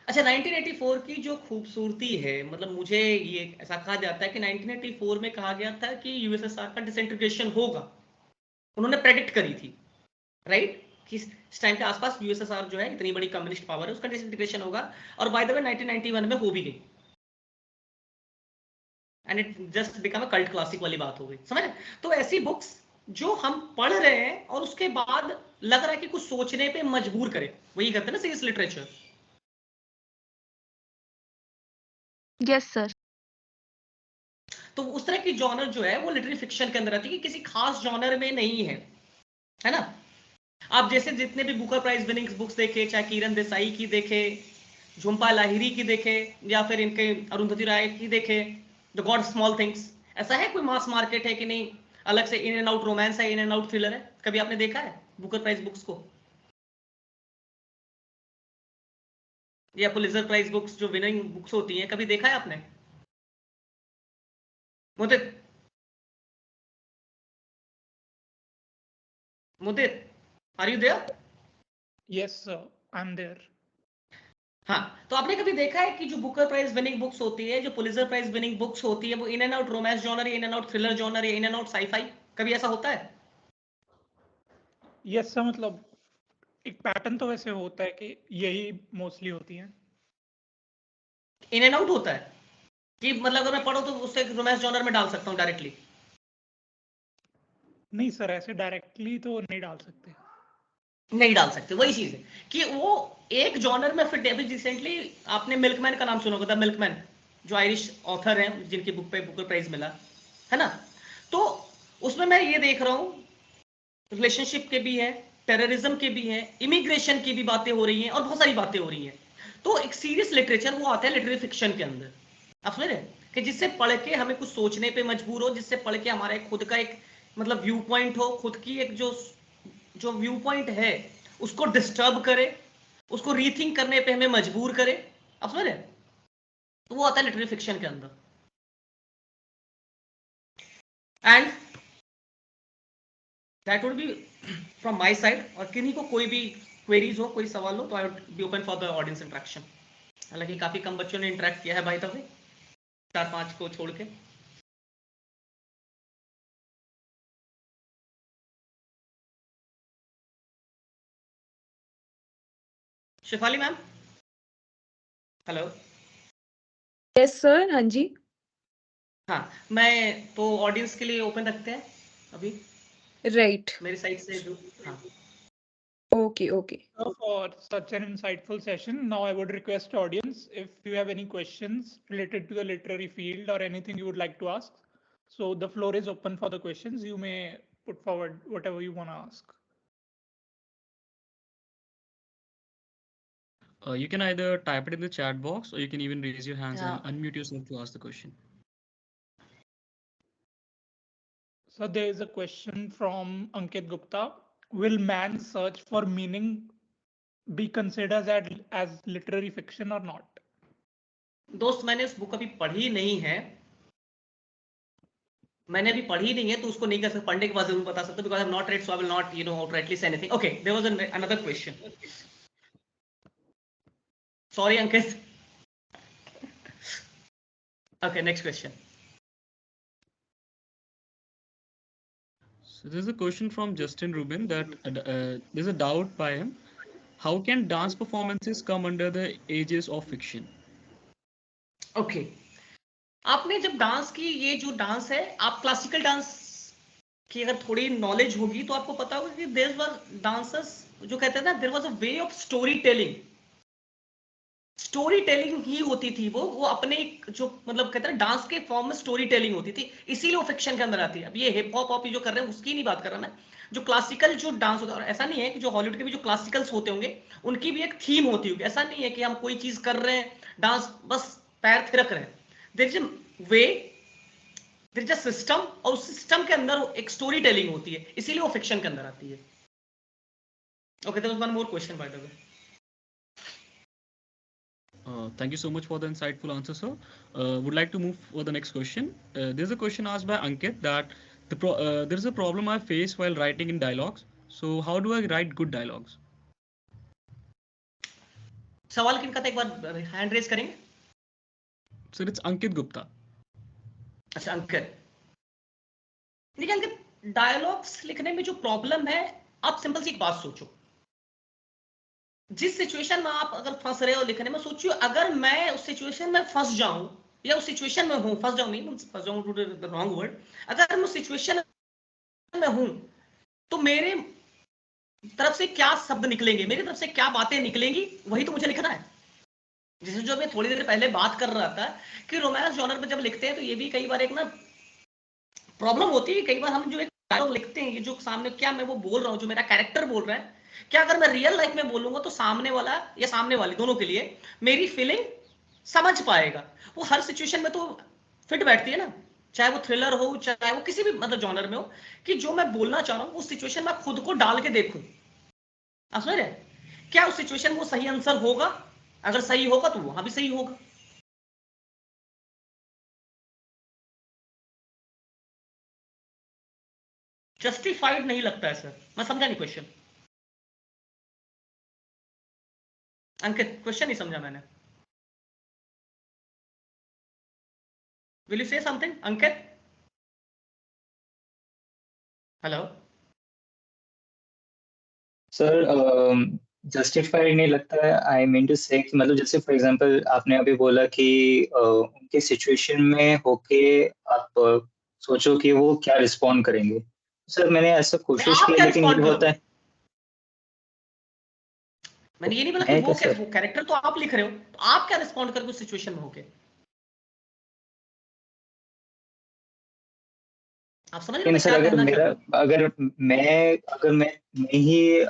अच्छा, 1984 की जो खूबसूरती है, मतलब मुझे ये ऐसा कहा जाता है कि 1984 में कहा गया था कि यूएसएसआर का डिसइंटीग्रेशन होगा, उन्होंने प्रेडिक्ट करी थी, राइट, कि इस टाइम के आसपास यूएसएसआर जो है, इतनी बड़ी कम्युनिस्ट पावर है, उसका डिसइंटीग्रेशन होगा, और बाय द वे 1991 में हो भी गई, and it just become a cult classic वाली बात हो गई, समझ। तो ऐसी बुक्स जो हम पढ़ रहे हैं और उसके बाद लग रहा है कि कुछ सोचने पे मजबूर करे, वही कहते हैं ना सीरियस लिटरेचर। Yes sir. तो उस तरह की जॉनर जो है वो लिटरेरी फिक्शन के अंदर आती है, कि किसी खास जॉनर में नहीं है ना। आप जैसे जितने भी बुकर प्राइज विनिंग बुक्स देखे, चाहे किरण देसाई की देखे, झुम्पा लाहिरी की देखे, या फिर इनके अरुंधति राय की देखे, द गॉड स्मॉल थिंग्स, ऐसा है कोई मास मार्केट है कि नहीं? अलग से इन एंड आउट रोमांस है, इन एंड आउट थ्रिलर है, कभी आपने देखा है बुकर प्राइज बुक्स को? या पुलित्जर प्राइज बुक्स जो विनिंग बुक्स होती हैं, कभी देखा है आपने? Mudit, are you there? Yes, sir, I'm there. हाँ, तो आपने कभी देखा है कि जो बुकर प्राइज विनिंग बुक्स होती है, जो पुलित्जर प्राइज विनिंग बुक्स होती है, वो in and out romance genre, या in and out thriller genre, या इन एंड आउट साईफाई, कभी ऐसा होता है? Yes, sir, मतलब एक पैटर्न तो वैसे होता है कि यही मोस्टली होती हैं। इन एंड आउट होता है कि मतलब अगर मैं पढ़ूं तो उससे रोमांस जॉनर में डाल सकता हूं डायरेक्टली? नहीं सर, ऐसे डायरेक्टली तो नहीं डाल सकते। नहीं डाल सकते, वही चीज है कि वो एक जॉनर में फिट। अभी रिसेंटली आपने मिल्कमैन का नाम सुना होगा, द मिल्कमैन, जो आयरिश ऑथर हैं, जिनकी बुक पे बुकर प्राइज मिला है ना। तो उसमें मैं ये देख रहा हूं, रिलेशनशिप के भी है, टेररिज्म के भी है, इमिग्रेशन की भी बातें हो रही हैं, और बहुत सारी बातें हो रही हैं। तो एक सीरियस लिटरेचर वो आता है लिटरेरी फिक्शन के अंदर, आप समझ रहे हैं? कि जिससे पढ़ के हमें कुछ सोचने पे मजबूर हो, जिससे पढ़ के हमारा एक खुद का एक मतलब व्यू पॉइंट हो, खुद की एक जो व्यू पॉइंट है उसको डिस्टर्ब करे, उसको रीथिंक करने पे हमें मजबूर करे। आप समझ रहे? तो वो आता है लिटरेरी फिक्शन के अंदर। And that would be from my side. और किन्हीं को कोई भी क्वेरीज हो, कोई सवाल हो, तो I would be open for the audience interaction. हालांकि काफी कम बच्चों ने इंटरेक्ट किया है भाई, तब 4-5 को छोड़ के। Shifali ma'am, hello. Yes sir, हाँ जी। हाँ, मैं तो ऑडियंस के लिए ओपन रखते हैं अभी राइट, मेरी साइड से जो। हाँ, okay okay. So for such an insightful session, now I would request audience if you have any questions related to the literary field or anything you would like to ask. So the floor is open for the questions. You may put forward whatever you want to ask. You can either type it in the chat box, or you can even raise your hands and Yeah. unmute yourself to ask the question. So there is a question from Ankit Gupta. Will man's search for meaning be considered as literary fiction or not? दोस्त, मैंने उस book अभी पढ़ी नहीं है, मैंने अभी पढ़ी नहीं है, तो उसको नहीं कर सकता, पढ़ने के बाद जरूर बता सकता, because I have not red, so I will not outrightly say anything. Okay, there was another question. Sorry Ankit. Okay, next question. So there's a question from Justin Rubin that there's a doubt by him. How can dance performances come under the aegis of fiction? Okay, आपने जब dance की, ये जो dance है, आप classical dance की अगर थोड़ी नॉलेज होगी तो आपको पता होगा कि देयर वर डांसर्स जो कहते हैं ना, there was a way of storytelling. Storytelling ही होती थी वो अपने जो मतलब कहते हैं डांस के फॉर्म में स्टोरी टेलिंग होती थी, इसीलिए वो फिक्शन के अंदर आती है। अब ये हिप हॉप जो कर रहे हैं उसकी नहीं बात कर रहा मैं, जो क्लासिकल जो डांस होता है। और ऐसा नहीं है कि जो हॉलीवुड के भी जो क्लासिकल्स होते होंगे उनकी भी एक थीम होती होगी। ऐसा नहीं है कि हम कोई चीज कर रहे हैं, डांस बस पैर थिरक रहे हैं। There is a way, there is a system, और उस सिस्टम के अंदर एक स्टोरी टेलिंग होती है, इसीलिए वो फिक्शन के अंदर आती है। Okay, there was one more question by the way. Thank you so much for the insightful answer, sir. Would like to move for the next question. There's a question asked by Ankit that there's a problem I face while writing in dialogues. So how do I write good dialogues? सवाल किनका था, एक बार hand raise करेंगे? Sir, it's Ankit Gupta. अच्छा, अंकित। देखिए अंकित, dialogues लिखने में जो प्रॉब्लम है, आप सिंपल सी एक बात सोचो, जिस सिचुएशन में आप अगर फंस रहे हो लिखने में, सोचिए अगर मैं उस सिचुएशन में फंस जाऊं, या उस सिचुएशन में हूं, फंस जाऊं नहीं, फंस जाऊं द रॉन्ग वर्ड, अगर मैं उस सिचुएशन में हूं तो मेरे तरफ से क्या शब्द निकलेंगे, मेरी तरफ से क्या बातें निकलेंगी, वही तो मुझे लिखना है। जैसे जो मैं थोड़ी देर पहले बात कर रहा था कि रोमांस जॉनर में जब लिखते हैं तो ये भी कई बार एक ना प्रॉब्लम होती है। कई बार हम जो एक डायलॉग लिखते हैं, ये जो सामने क्या मैं वो बोल रहा हूँ, जो मेरा कैरेक्टर बोल रहा है, क्या अगर मैं रियल लाइफ में बोलूंगा तो सामने वाला या सामने वाली दोनों के लिए मेरी फीलिंग समझ पाएगा। वो हर सिचुएशन में तो फिट बैठती है ना, चाहे वो थ्रिलर हो, चाहे वो किसी भी मतलब जॉनर में हो, कि जो मैं बोलना चाह रहा हूँ उस सिचुएशन में खुद को डाल के देखूं। आप समझ रहे हैं? क्या उस सिचुएशन में वो सही आंसर होगा? अगर सही होगा तो वहां भी सही होगा। जस्टिफाइड नहीं लगता है सर, मैं समझा नहीं क्वेश्चन। अंकित, क्वेश्चन नहीं समझा मैंने। विल यू से समथिंग अंकित? हेलो सर, जस्टिफाइड नहीं लगता है। आई मीन टू से कि मतलब जैसे फॉर एग्जांपल आपने अभी बोला कि उनके सिचुएशन में होके आप सोचो कि वो क्या रिस्पॉन्ड करेंगे। सर मैंने ऐसा कोशिश आप की, क्या लेकिन ये रिस्पॉन्ड होता है, मैंने ये नहीं बोला कि मैं वो क्या क्या, सर, वो कैरेक्टर तो आप लिख रहे हो, तो आप क्या रिस्पॉन्ड करोगे उस सिचुएशन में होके? आप समझ रहे हो लेकिन मैं सर क्या अगर कहना मेरा चाहता हूँ? अगर मैं ही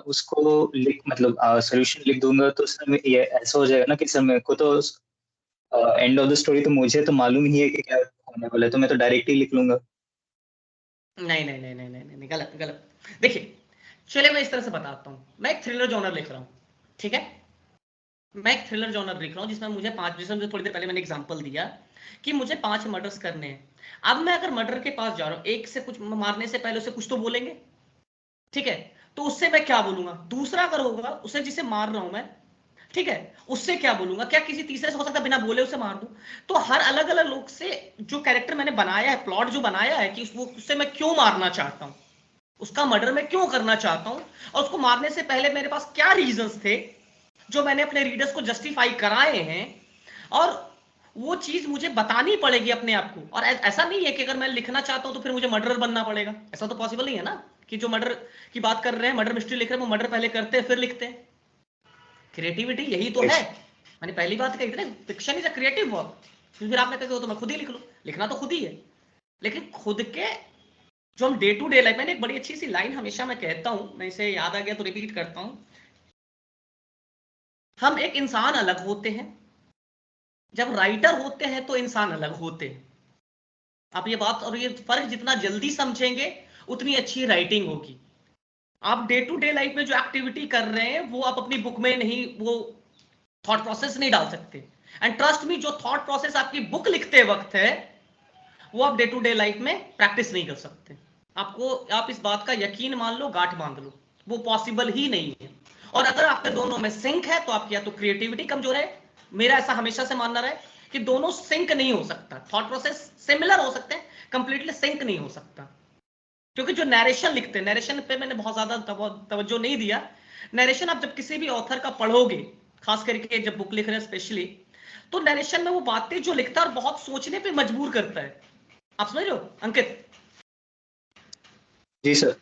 उसको लिख मतलब सोल्यूशन लिख दूंगा तो सर ये ऐसा हो जाएगा ना कि सर मेरे को तो एंड ऑफ द स्टोरी तो मुझे तो मालूम ही है कि क्या होने वाला है, तो मैं तो डायरेक्ट ही लिख लूंगा। नहीं नहीं नहीं नहीं नहीं नहीं, गलत गलत। देखिए चलिए मैं इस तरह से बताता हूँ, मैं एक थ्रिलर जॉनर लिख रहा हूँ, ठीक है, मैं एक थ्रिलर जॉनर लिख रहा हूँ जिसमें मुझे 5, जैसे मुझे थोड़ी देर पहले मैंने एग्जांपल दिया कि मुझे 5 मर्डर्स करने हैं। अब मैं अगर मर्डर के पास जा रहा हूँ, एक से कुछ मारने से पहले उसे कुछ तो बोलेंगे, ठीक है, तो उससे मैं क्या बोलूंगा, दूसरा अगर होगा उसे जिसे मार रहा हूं मैं, ठीक है, उससे क्या बोलूंगा, क्या किसी तीसरे से हो सकता है बिना बोले उसे मार दूं। तो हर अलग अलग लोग से जो कैरेक्टर मैंने बनाया है, प्लॉट जो बनाया है कि उससे मैं क्यों मारना चाहता हूं, उसका मर्डर मैं क्यों करना चाहता हूं, और उसको मारने से पहले मेरे पास क्या रीजंस थे जो मैंने अपने रीडर्स को जस्टिफाई कराए हैं, और वो चीज मुझे बतानी पड़ेगी अपने आप को। और ऐसा नहीं है कि अगर मैं लिखना चाहता हूं तो फिर मुझे मर्डरर बनना पड़ेगा, ऐसा तो पॉसिबल नहीं है ना, कि जो मर्डर की बात कर रहे हैं, मर्डर मिस्ट्री लिख रहे हैं, वो मर्डर पहले करते हैं फिर लिखते हैं। क्रिएटिविटी यही तो है, मैंने पहली बात कही थी ना, fiction is a creative work. फिर आपने कहा तो मैं खुद ही लिख लूं, लिखना तो खुद ही है, लेकिन खुद के जो हम डे टू डे लाइफ, मैंने एक बड़ी अच्छी सी लाइन हमेशा मैं कहता हूं, मैं इसे याद आ गया तो रिपीट करता हूं, हम एक इंसान अलग होते हैं, जब राइटर होते हैं तो इंसान अलग होते हैं। आप ये बात और ये फर्क जितना जल्दी समझेंगे उतनी अच्छी राइटिंग होगी। आप डे टू डे लाइफ में जो एक्टिविटी कर रहे हैं वो आप अपनी बुक में नहीं, वो थॉट प्रोसेस नहीं डाल सकते। एंड ट्रस्ट मी, जो थॉट प्रोसेस आपकी बुक लिखते वक्त है वो आप डे टू डे लाइफ में प्रैक्टिस नहीं कर सकते। आपको, आप इस बात का यकीन मान लो, गांठ बांध लो, वो पॉसिबल ही नहीं है। और अगर आपके दोनों में सिंक है तो आपकी या तो क्रिएटिविटी कमजोर है, मेरा ऐसा हमेशा से मानना रहा है कि दोनों सिंक नहीं हो सकता, थॉट प्रोसेस सिमिलर हो सकते हैं, कंप्लीटली सिंक नहीं हो सकता। क्योंकि जो नरेशन लिखते हैं, नरेशन पे मैंने बहुत ज्यादा तवज्जो नहीं दिया, नरेशन आप जब किसी भी ऑथर का पढ़ोगे, खास करके जब बुक लिख रहे हैं स्पेशली, तो नरेशन में वो बातें जो लिखता है और बहुत सोचने पे मजबूर करता है। आप समझ रहे हो अंकित? जी सर।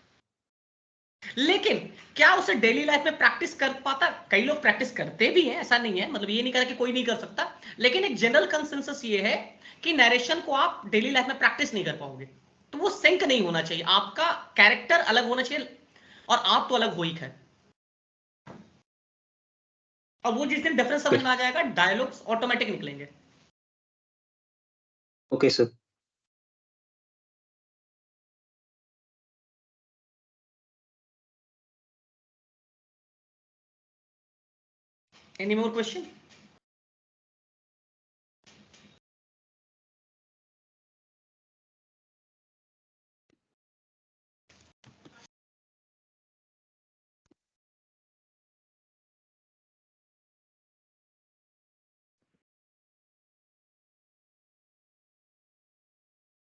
लेकिन क्या उसे डेली लाइफ में प्रैक्टिस कर पाता? कई लोग प्रैक्टिस करते भी हैं, ऐसा नहीं है, मतलब ये नहीं कह रहा कि कोई नहीं कर सकता, लेकिन एक जनरल कंसेंसस ये है कि नरेशन को आप डेली लाइफ में प्रैक्टिस नहीं कर पाओगे। तो वो सिंक नहीं होना चाहिए, आपका कैरेक्टर अलग होना चाहिए और आप तो अलग हो ही है। और वो जिस दिन डिफरेंस समझ में आ जाएगा, डायलॉग्स ऑटोमेटिक निकलेंगे। Okay sir. Any more question?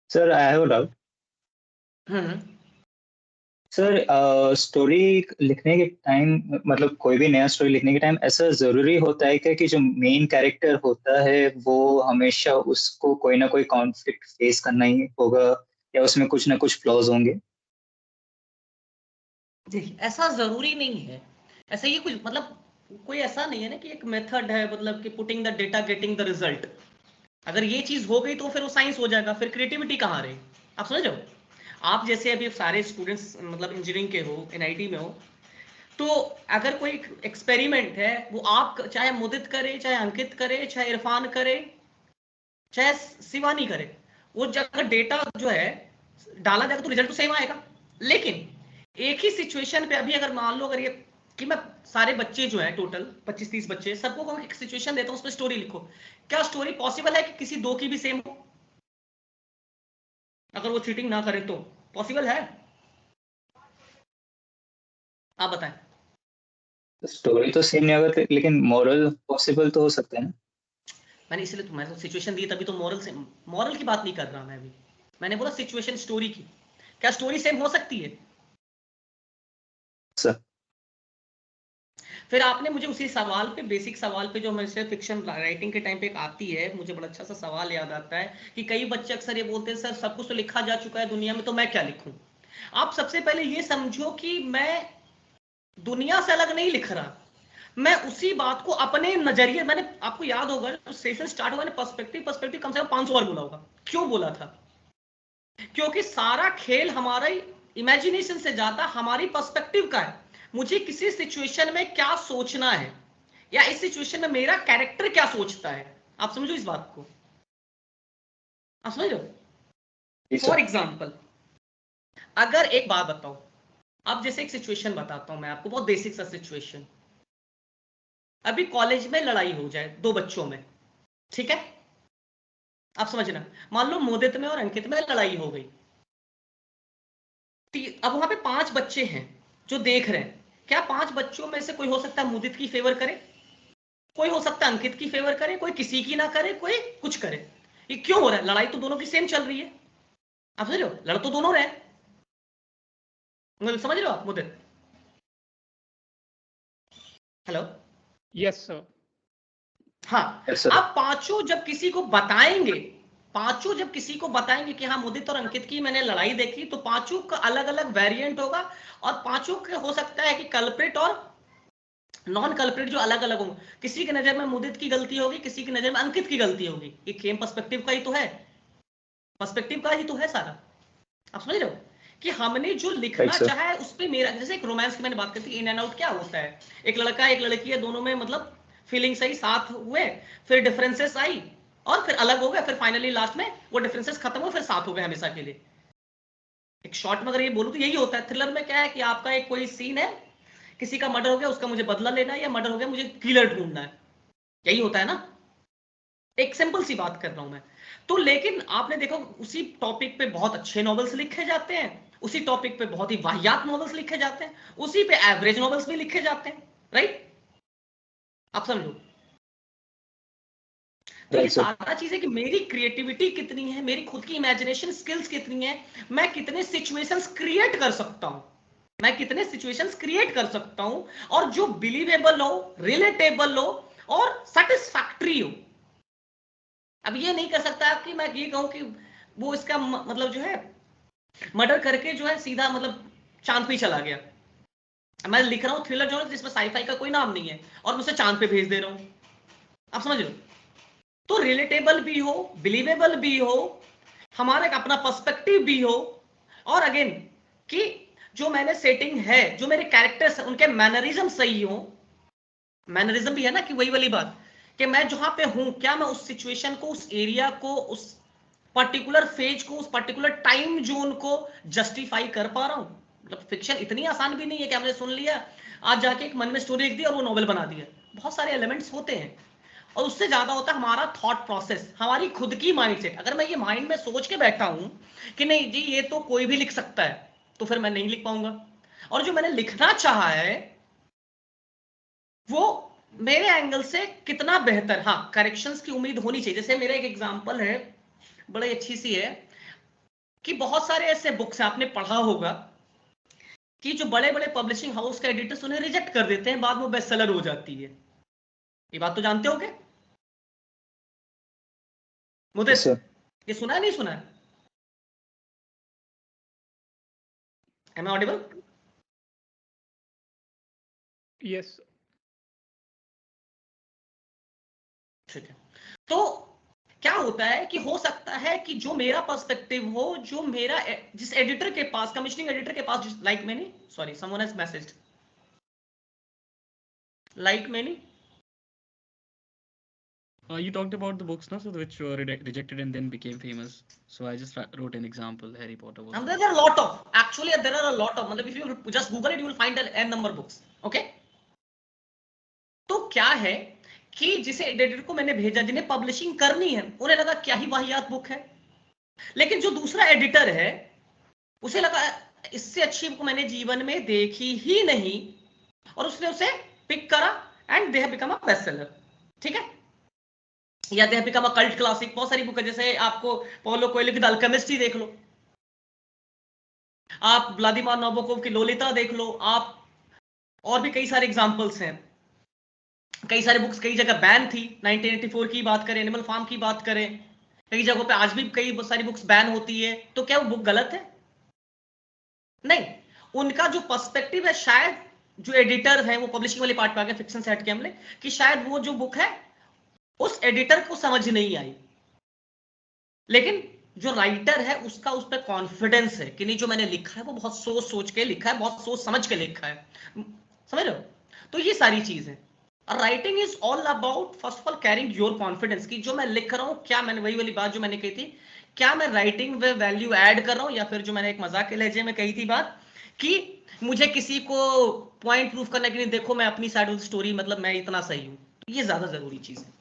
Sir I have a doubt. Sir story लिखने के टाइम, मतलब कोई भी नया स्टोरी लिखने के टाइम ऐसा जरूरी होता है क्या कि जो मेन कैरेक्टर होता है वो हमेशा उसको कोई ना कोई कॉन्फ्लिक्ट फेस करना ही होगा, या उसमें कुछ ना कुछ फ्लॉज होंगे? देखिए ऐसा जरूरी नहीं है, ऐसा ये कुछ मतलब कोई ऐसा नहीं है ना कि एक मेथड है, मतलब कि putting the data getting the result. अगर ये चीज हो गई तो फिर वो साइंस हो जाएगा, फिर क्रिएटिविटी कहाँ रही? आप समझ रहे हो? आप जैसे अभी सारे स्टूडेंट्स मतलब इंजीनियरिंग के हो, एनआईटी में हो, तो अगर कोई एक्सपेरिमेंट है, वो आप चाहे मुदित करे, चाहे अंकित करे, चाहे इरफान करे, चाहे शिवानी करे, वो अगर डेटा जो है डाला जाएगा तो रिजल्ट तो सेम आएगा। लेकिन एक ही सिचुएशन पे अभी अगर मान लो, अगर ये कि मैं सारे बच्चे जो है टोटल 25-30 बच्चे, सबको एक सिचुएशन देता हूं, उस पर स्टोरी लिखो, क्या स्टोरी पॉसिबल है कि किसी दो की भी सेम हो? अगर वो चीटिंग ना करे तो पॉसिबल है? आप बताएं। स्टोरी तो सेम नहीं होगा लेकिन मॉरल पॉसिबल तो हो सकता है ना। मैंने इसलिए मैं तो सिचुएशन दी, तभी तो मॉरल की बात नहीं कर रहा मैं अभी, मैंने बोला सिचुएशन स्टोरी की, क्या स्टोरी सेम हो सकती है? सर फिर आपने मुझे उसी सवाल पे, बेसिक सवाल पे जो हमेशा फिक्शन राइटिंग के टाइम पे एक आती है, मुझे बड़ा अच्छा सा सवाल याद आता है कि कई बच्चे अक्सर ये बोलते हैं सर सब कुछ तो लिखा जा चुका है दुनिया में, तो मैं क्या लिखूं? आप सबसे पहले ये समझो कि मैं दुनिया से अलग नहीं लिख रहा, मैं उसी बात को अपने नजरिए, मैंने आपको याद होगा सेशन स्टार्ट हुआ, मैंने पर्सपेक्टिव कम से कम 500 बार बोला होगा। क्यों बोला था? क्योंकि सारा खेल हमारा इमेजिनेशन से ज्यादा हमारी पर्सपेक्टिव का है। मुझे किसी सिचुएशन में क्या सोचना है, या इस सिचुएशन में मेरा कैरेक्टर क्या सोचता है, आप समझो इस बात को, आप समझ रहे हो? जी सर। फॉर एग्जाम्पल, अगर एक बात बताओ, अब जैसे एक सिचुएशन बताता हूं मैं आपको, बहुत बेसिक सा सिचुएशन। अभी कॉलेज में लड़ाई हो जाए दो बच्चों में, ठीक है? आप समझना, मान लो मोदित में और अंकित में लड़ाई हो गई। अब वहां पे 5 बच्चे हैं जो देख रहे हैं। क्या 5 बच्चों में से कोई हो सकता है मोदित की फेवर करे, कोई हो सकता है अंकित की फेवर करे, कोई किसी की ना करे, कोई कुछ करे? ये क्यों हो रहा है? लड़ाई तो दोनों की सेम चल रही है। आप समझ रहे हो? लड़ तो दोनों रहे, समझ रहे हो आप मोदित? हेलो? Yes sir. हाँ, Yes, sir. आप पांचों जब किसी को बताएंगे, पांचों जब किसी को बताएंगे कि हाँ मोदित और अंकित की मैंने लड़ाई देखी, तो पांचों का अलग अलग वेरिएंट होगा, और पांचों के हो सकता है कि कल्प्रिट और नॉन कल्प्रिट जो अलग अलग होंगे। किसी की नजर में मुदित की गलती होगी, किसी की नजर में अंकित की गलती होगी। ये गेम पर्सपेक्टिव का ही तो है, पर्सपेक्टिव का ही तो है सारा। आप समझ रहे हो कि हमने जो लिखना चाहा है उस पे मेरा, जैसे एक रोमांस की मैंने बात करती, इन एंड आउट क्या होता है, एक लड़का एक लड़की है, दोनों में मतलब फीलिंग सही, साथ हुए, फिर डिफरेंसेस आई और फिर अलग हो गए, फिर फाइनली लास्ट में वो डिफरेंसेस खत्म हो, फिर साथ हो गए हमेशा के लिए। एक शॉर्ट में अगर ये बोलूं तो यही होता है। थ्रिलर में क्या है कि आपका एक कोई सीन है, किसी का मर्डर हो गया, उसका मुझे बदला लेना है, या मर्डर हो गया मुझे किलर ढूंढना है, यही होता है ना। एक सिंपल सी बात कर रहा हूं मैं तो। लेकिन आपने देखो उसी टॉपिक पे बहुत अच्छे नॉवेल्स लिखे जाते हैं, उसी टॉपिक पे बहुत ही वाहियात नॉवेल्स लिखे जाते हैं, उसी पे एवरेज नॉवेल्स भी लिखे जाते हैं, राइट? आप समझो, तो ये सारा चीज है कि मेरी क्रिएटिविटी कितनी है, मेरी खुद की इमेजिनेशन स्किल्स कितनी है, मैं कितने सिचुएशंस क्रिएट कर सकता हूं, मैं कितने सिचुएशंस क्रिएट कर सकता हूं, और जो बिलीवेबल हो, रिलेटेबल हो और सेटिस्फैक्टरी हो। अब ये नहीं कर सकता कि मैं ये कहूं कि वो इसका मतलब जो है मर्डर करके जो है सीधा मतलब चांद पे चला गया। मैं लिख रहा हूं थ्रिलर जॉनर जिसमें साईफाई का कोई नाम नहीं है और मैं उसे चांद पे भेज दे रहा हूं। आप समझ लो, तो रिलेटेबल भी हो, बिलीवेबल भी हो, हमारा एक अपना पर्सपेक्टिव भी हो, और अगेन कि जो मैंने सेटिंग है, जो मेरे कैरेक्टर्स हैं उनके मैनरिज्म सही हो। मैनरिज्म भी है ना कि वही वाली बात कि मैं जहां पे हूं, क्या मैं उस सिचुएशन को, उस एरिया को, उस पर्टिकुलर फेज को, उस पर्टिकुलर टाइम जोन को जस्टिफाई कर पा रहा हूं। मतलब फिक्शन इतनी आसान भी नहीं है कि हमने सुन लिया, आज जाके एक मन में स्टोरी लिख दी और वो नॉवेल बना दिया। बहुत सारे एलिमेंट्स होते हैं, और उससे ज्यादा होता है हमारा थॉट प्रोसेस, हमारी खुद की माइंडसेट। अगर मैं ये माइंड में सोच के बैठा हूं कि नहीं जी ये तो कोई भी लिख सकता है, तो फिर मैं नहीं लिख पाऊंगा। और जो मैंने लिखना चाहा है वो मेरे एंगल से कितना बेहतर, हाँ करेक्शंस की उम्मीद होनी चाहिए। जैसे मेरा एक एग्जांपल है, बड़ी अच्छी सी है, कि बहुत सारे ऐसे बुक्स हैं, आपने पढ़ा होगा कि जो बड़े बड़े पब्लिशिंग हाउस के एडिटर्स उन्हें रिजेक्ट कर देते हैं, बाद में बेस्ट सेलर हो जाती है। ये बात तो जानते हो क्या मुझे? ये सुना है नहीं सुना है? Am I audible? यस। ठीक है, तो क्या होता है कि हो सकता है कि जो मेरा पर्सपेक्टिव हो, जो मेरा जिस एडिटर के पास, कमिश्निंग एडिटर के पास, like many, sorry someone has messaged, like many. You talked about the books, no? So which were rejected and then became famous. So I just wrote an example. Harry Potter was. And there are a lot of, actually there are a lot of, मतलब if you just Google it, you will find n number books. Okay? तो क्या है कि जिसे editor को मैंने भेजा, जिन्हें पब्लिशिंग करनी है, उन्हें लगा क्या ही वाहियात बुक है। लेकिन जो दूसरा एडिटर है उसे लगा इससे अच्छी बुक मैंने जीवन में देखी ही नहीं, और उसने उसे पिक करा and they have become a best seller. ठीक है, या they have become a cult classic. बहुत सारी बुक है, जैसे आपको पौलो कोएल्हो की द अल्केमिस्ट ही देख लो, आप व्लादिमीर नाबोकोव की लोलिता देख लो, आप और भी कई सारे एग्जांपल्स हैं। कई सारे बुक्स कई जगह बैन थी, 1984 की बात करें, एनिमल फार्म की बात करें, कई जगहों पे आज भी कई सारी बुक्स बैन होती है। तो क्या वो बुक गलत है? नहीं, उनका जो पर्सपेक्टिव है, शायद जो एडिटर है, वो पब्लिशिंग वाली पार्ट पे आ गया, फिक्शन से हटके हमले, कि शायद वो जो बुक है उस एडिटर को समझ नहीं आई, लेकिन जो राइटर है उसका उस पर कॉन्फिडेंस है कि नहीं जो मैंने लिखा है वो बहुत सोच सोच के लिखा है, बहुत सोच समझ के लिखा है। समझ रहे हो? तो ये सारी चीज है। Writing is all about first of all carrying your confidence की जो मैं लिख रहा हूँ, क्या मैंने वही वाली बात जो मैंने कही थी, क्या मैं राइटिंग में वैल्यू ऐड कर रहा हूँ, या फिर जो मैंने एक मजाक के लहजे में कही थी बात कि मुझे किसी को पॉइंट प्रूफ करने के लिए देखो मैं अपनी साइड ऑफ स्टोरी, मतलब मैं इतना सही हूँ, ये ज्यादा जरूरी चीज है।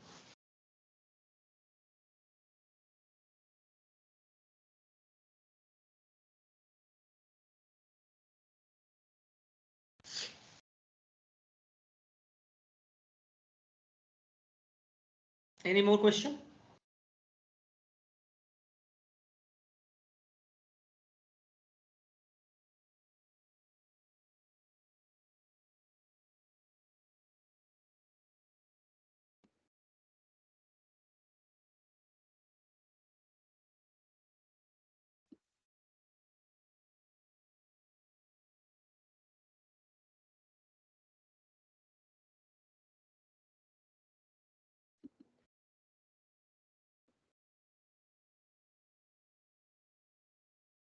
Any more question?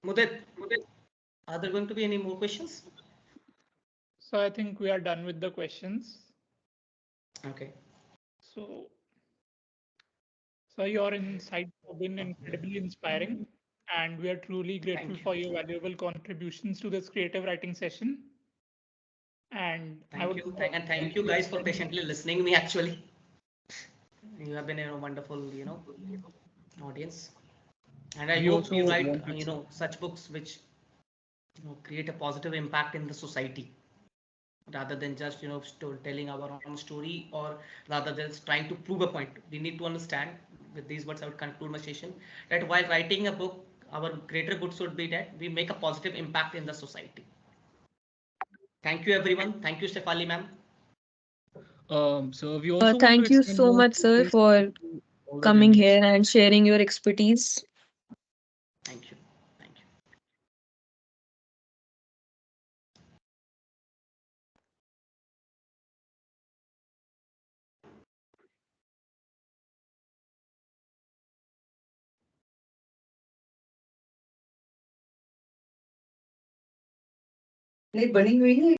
Mudit, are there going to be any more questions? So I think we are done with the questions. Okay. So your insights have been incredibly inspiring, and we are truly grateful for your valuable contributions to this creative writing session. And Thank you. Thank you guys for patiently listening me actually. You have been a wonderful, audience. And I We hope also you write, wanted such books which create a positive impact in the society, rather than just telling our own story, or rather than trying to prove a point. We need to understand, with these words I would conclude my session, that while writing a book, our greater good should be that we make a positive impact in the society. Thank you everyone. Thank you Stefali ma'am. So we also want to Thank you extend so our much, sir, sincere for thanks to all the coming attendees. here and sharing your expertise. Thank you. Thank you. नहीं बनी हुई है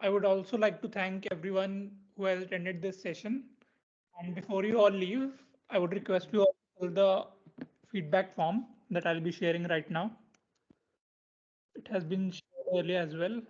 I would also like to thank everyone who has attended this session. And before you all leave, I would request you all to fill the feedback form that I'll be sharing right now. It has been shared earlier as well.